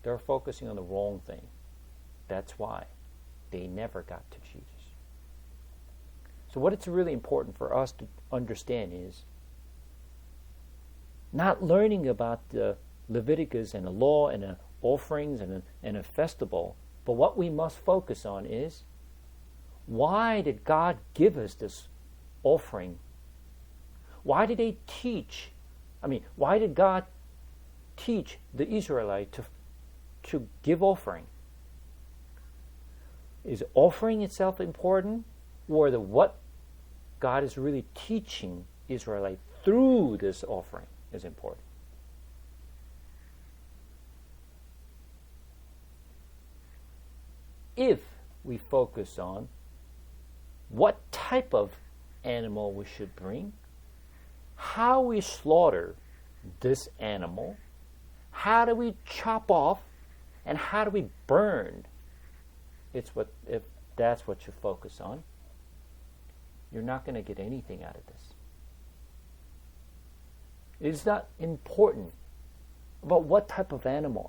They're focusing on the wrong thing. That's why they never got to Jesus. So what it's really important for us to understand is not learning about the Leviticus and the law and the offerings and a festival, but what we must focus on is, why did God give us this offering? Why did they teach? Why did God teach the Israelite to give offering? Is offering itself important, or what God is really teaching Israelite through this offering is important? If we focus on what type of animal we should bring, how we slaughter this animal, how do we chop off, and how do we burn, if that's what you focus on, you're not going to get anything out of this. It's not important about what type of animal.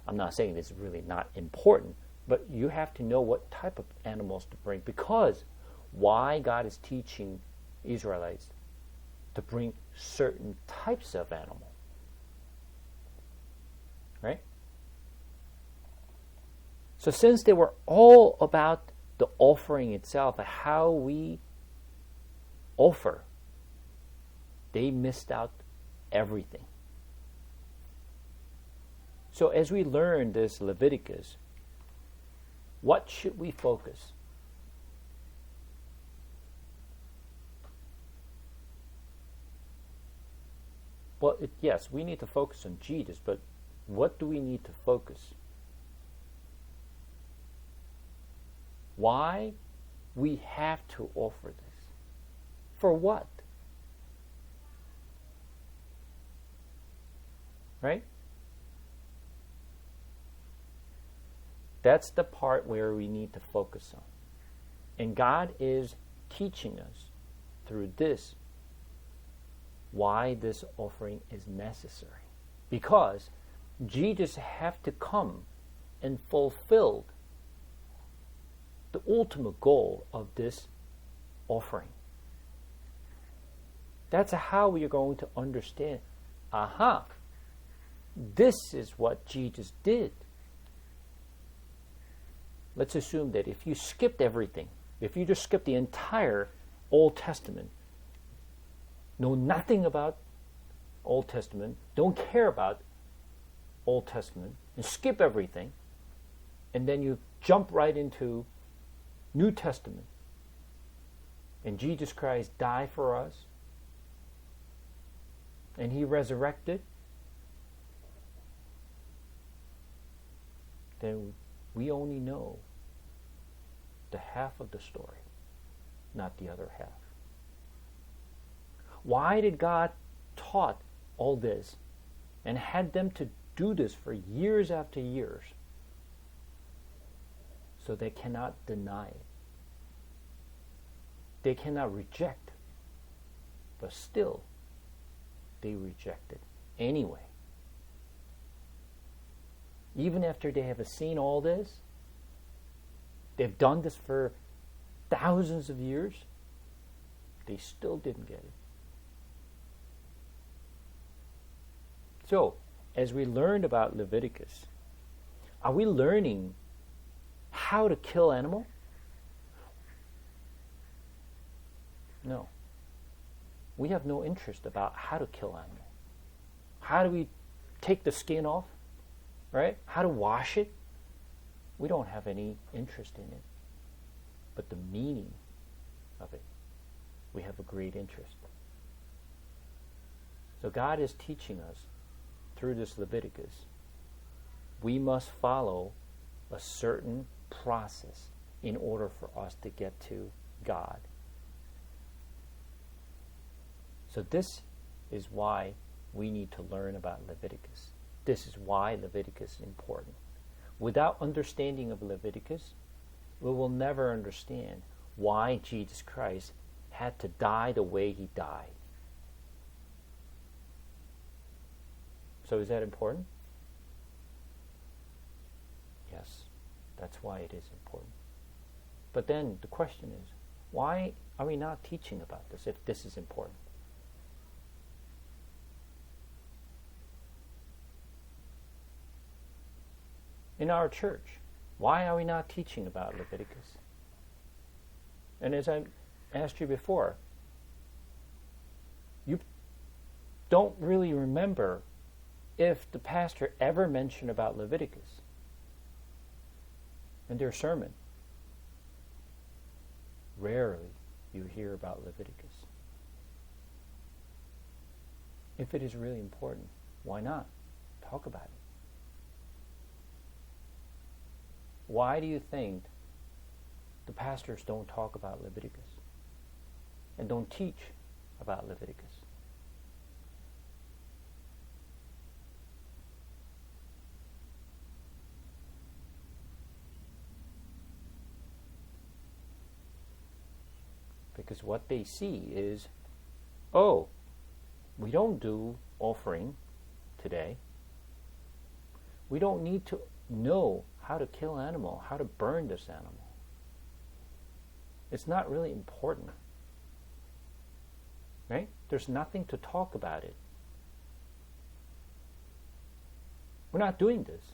I'm not saying it's really not important, but you have to know what type of animals to bring, because why God is teaching Israelites to bring certain types of animal. Right? So since they were all about the offering itself, how we offer, they missed out everything. So as we learn this Leviticus, what should we focus? Well, yes, we need to focus on Jesus, but what do we need to focus? Why we have to offer this? For what? Right? That's the part where we need to focus on. And God is teaching us through this why this offering is necessary. Because Jesus have to come and fulfill the ultimate goal of this offering. That's how we are going to understand, this is what Jesus did. Let's assume that if you skipped everything, if you just skipped the entire Old Testament, know nothing about Old Testament, don't care about Old Testament, and skip everything, and then you jump right into New Testament, and Jesus Christ died for us, and He resurrected, then we only know the half of the story, not the other half. Why did God taught all this and had them to do this for years after years? So they cannot deny it. They cannot reject, but still they reject it anyway. Even after they have seen all this, they've done this for thousands of years, they still didn't get it. So, as we learned about Leviticus, are we learning how to kill animal? No. We have no interest about how to kill animal. How do we take the skin off? Right? How to wash it? We don't have any interest in it. But the meaning of it, we have a great interest. So God is teaching us through this Leviticus, we must follow a certain process in order for us to get to God. So this is why we need to learn about Leviticus. This is why Leviticus is important. Without understanding of Leviticus, we will never understand why Jesus Christ had to die the way He died. So is that important? Yes, that's why it is important. But then the question is, why are we not teaching about this if this is important? In our church, why are we not teaching about Leviticus? And as I asked you before, you don't really remember if the pastor ever mentioned about Leviticus in their sermon. Rarely you hear about Leviticus. If it is really important, why not talk about it? Why do you think the pastors don't talk about Leviticus and don't teach about Leviticus? Because what they see is, oh, we don't do offering today. We don't need to know how to kill animal, how to burn this animal. It's not really important. Right? There's nothing to talk about it. We're not doing this.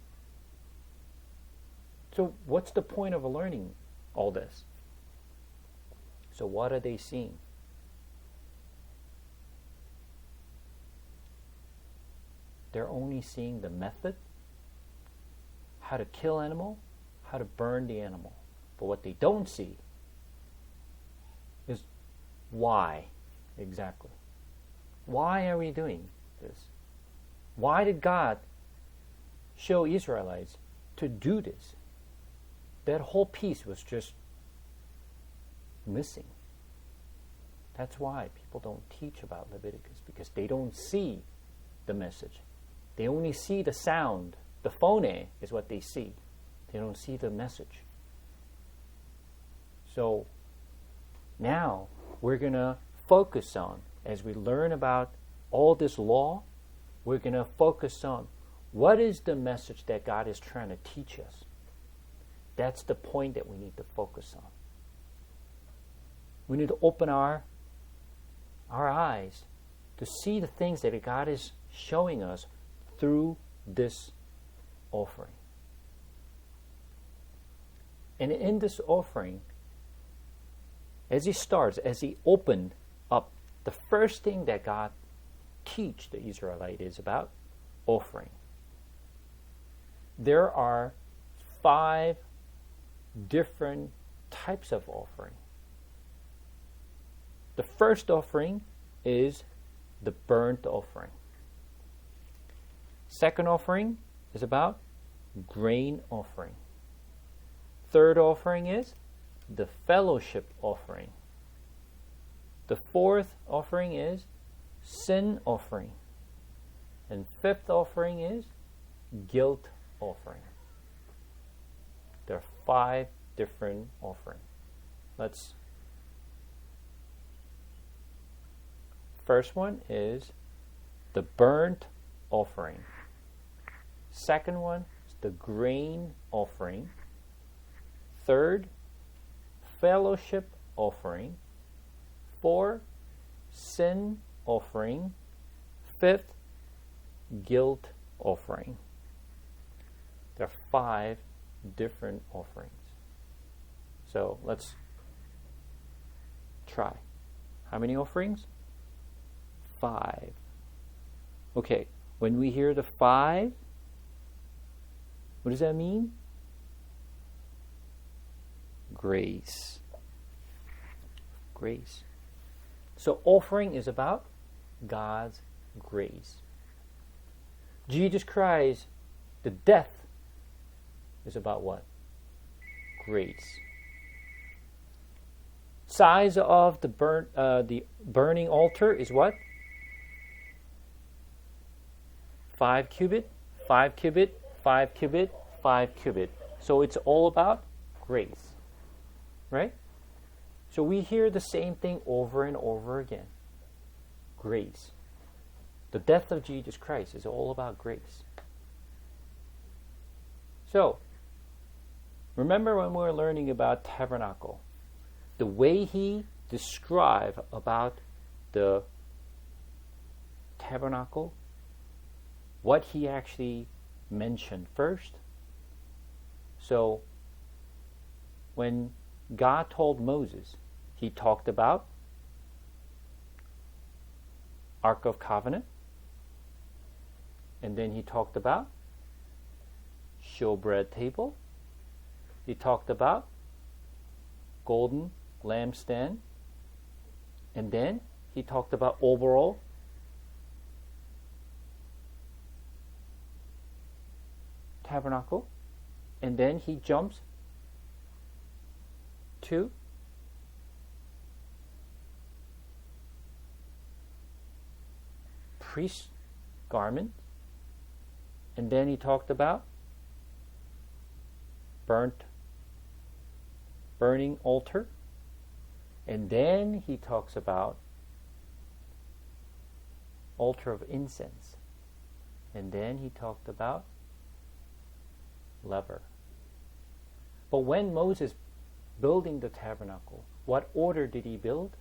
So what's the point of learning all this? So what are they seeing? They're only seeing the method, how to kill animal, how to burn the animal. But what they don't see is why exactly. Why are we doing this? Why did God show Israelites to do this? That whole piece was just missing. That's why people don't teach about Leviticus, because they don't see the message. They only see the sound. The phone is what they see. They don't see the message. So now we're going to focus on, as we learn about all this law, we're going to focus on what is the message that God is trying to teach us. That's the point that we need to focus on. We need to open our eyes to see the things that God is showing us through this offering. And in this offering, as he opened up, the first thing that God teach the Israelite is about offering. There are 5 different types of offering. The first offering is the burnt offering. Second offering is about grain offering. Third offering is the fellowship offering. The fourth offering is sin offering. And fifth offering is guilt offering. There are 5 different offerings. First one is the burnt offering. Second one is the grain offering. Third, fellowship offering. 4, sin offering. 5th, guilt offering. There are 5 different offerings. So let's try. How many offerings? 5. Okay, when we hear the 5, what does that mean? Grace. Grace. So offering is about God's grace. Jesus Christ, the death, is about what? Grace. Size of the burning altar is what? 5 cubit, 5 cubit, 5 cubit, 5 cubit. So it's all about grace. Right? So we hear the same thing over and over again. Grace. The death of Jesus Christ is all about grace. So, remember when we were learning about tabernacle, the way he described about the tabernacle, what he actually mentioned first. So, when God told Moses, he talked about Ark of Covenant, and then he talked about showbread table. He talked about golden lampstand, and then he talked about overall tabernacle, and then he jumps to priest garment, and then he talked about burning altar, and then he talks about altar of incense, and then he talked about laver. But when Moses building the tabernacle, what order did he build?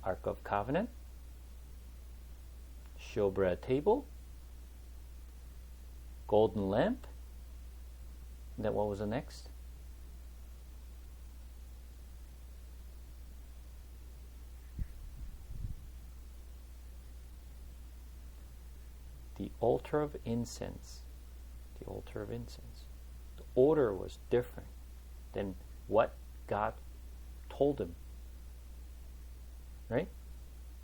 Ark of Covenant, showbread table, golden lamp, and then what was the next? The altar of incense. The altar of incense. The order was different than what God told him. Right?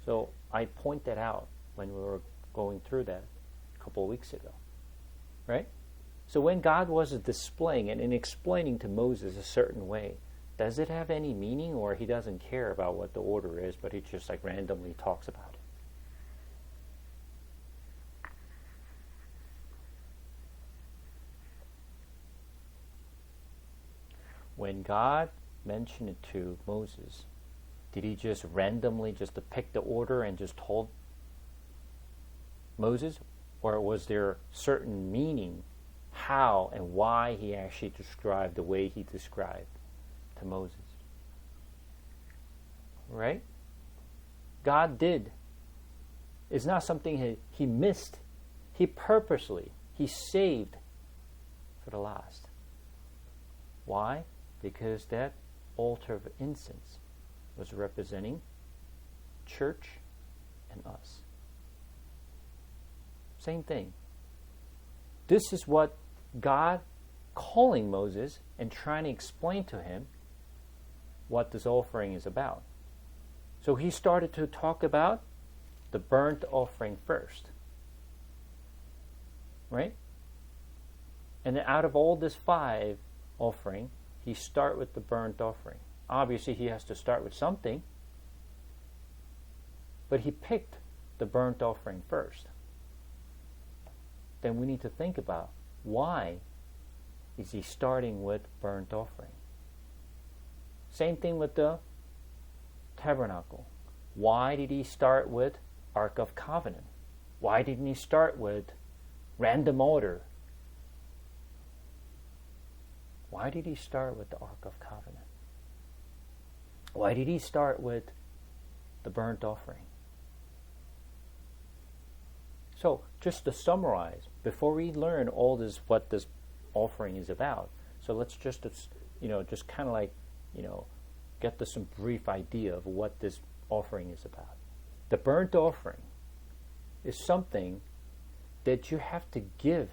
So I point that out when we were going through that a couple of weeks ago. Right? So when God was displaying it and explaining to Moses a certain way, does it have any meaning, or he doesn't care about what the order is, but he just like randomly talks about it? When God mentioned it to Moses, did he just randomly just to pick the order and just told Moses? Or was there certain meaning, how and why he actually described the way he described to Moses? Right? God did. It's not something he missed. He purposely, he saved for the last. Why? Because that altar of incense was representing church and us. Same thing. This is what God calling Moses and trying to explain to him what this offering is about. So he started to talk about the burnt offering first. Right? And out of all this 5 offering, he start with the burnt offering. Obviously, he has to start with something. But he picked the burnt offering first. Then we need to think about, why is he starting with burnt offering? Same thing with the tabernacle. Why did he start with Ark of Covenant? Why didn't he start with random order? Why did he start with the Ark of Covenant? Why did he start with the burnt offering? So, just to summarize, before we learn all this, what this offering is about, so let's just kind of like, get some brief idea of what this offering is about. The burnt offering is something that you have to give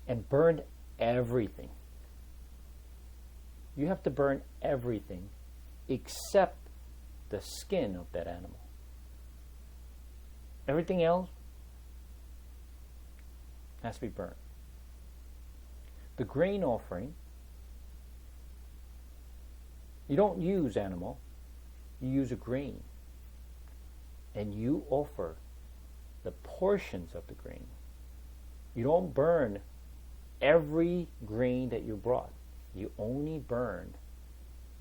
and burn everything. You have to burn everything except the skin of that animal. Everything else has to be burnt. The grain offering, you don't use animal, you use a grain. And you offer the portions of the grain. You don't burn every grain that you brought. You only burn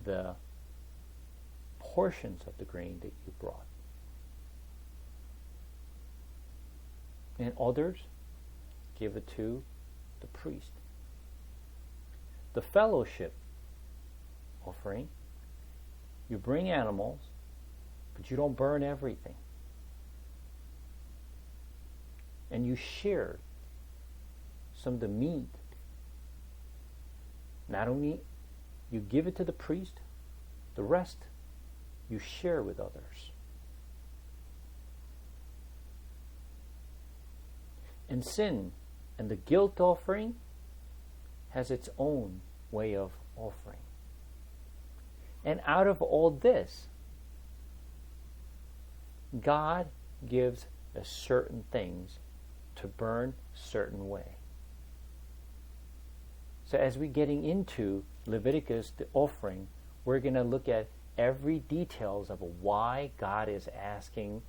the portions of the grain that you brought. And others, give it to the priest. The fellowship offering, you bring animals, but you don't burn everything. And you share some of the meat. Not only you give it to the priest, the rest you share with others. And sin and the guilt offering has its own way of offering. And out of all this, God gives us certain things to burn certain way. So as we're getting into Leviticus, the offering, we're going to look at every details of why God is asking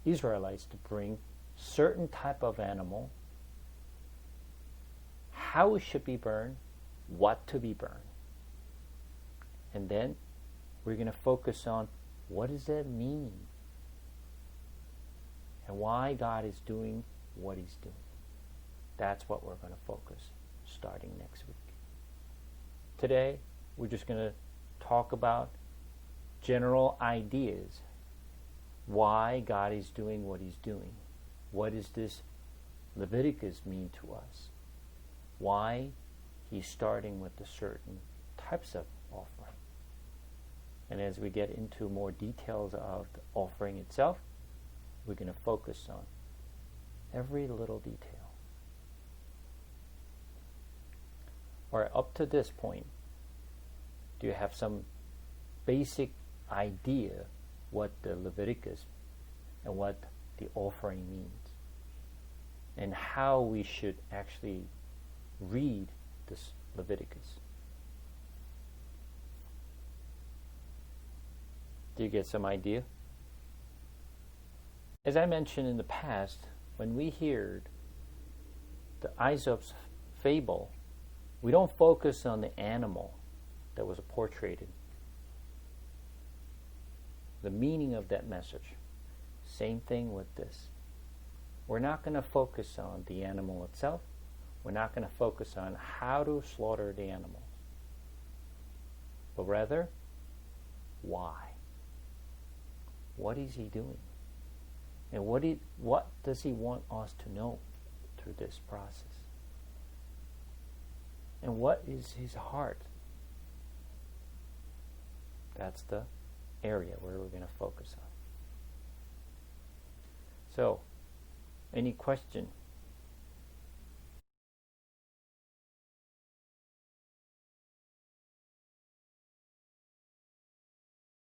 Israelites to bring certain type of animal, how it should be burned, what to be burned. And then we're going to focus on what does that mean and why God is doing what he's doing. That's what we're going to focus starting next week. Today, we're just going to talk about general ideas. Why God is doing what he's doing. What does this Leviticus mean to us? Why he's starting with the certain types of offering. And as we get into more details of the offering itself, we're going to focus on every little detail. Or up to this point, do you have some basic idea what the Leviticus and what the offering means? And how we should actually read this Leviticus? Do you get some idea? As I mentioned in the past, when we heard the Aesop's fable, we don't focus on the animal that was portrayed. The meaning of that message. Same thing with this. We're not going to focus on the animal itself. We're not going to focus on how to slaughter the animals. But rather, why? What is he doing? And what does he want us to know through this process? And what is his heart? That's the area where we're going to focus on. So, any question?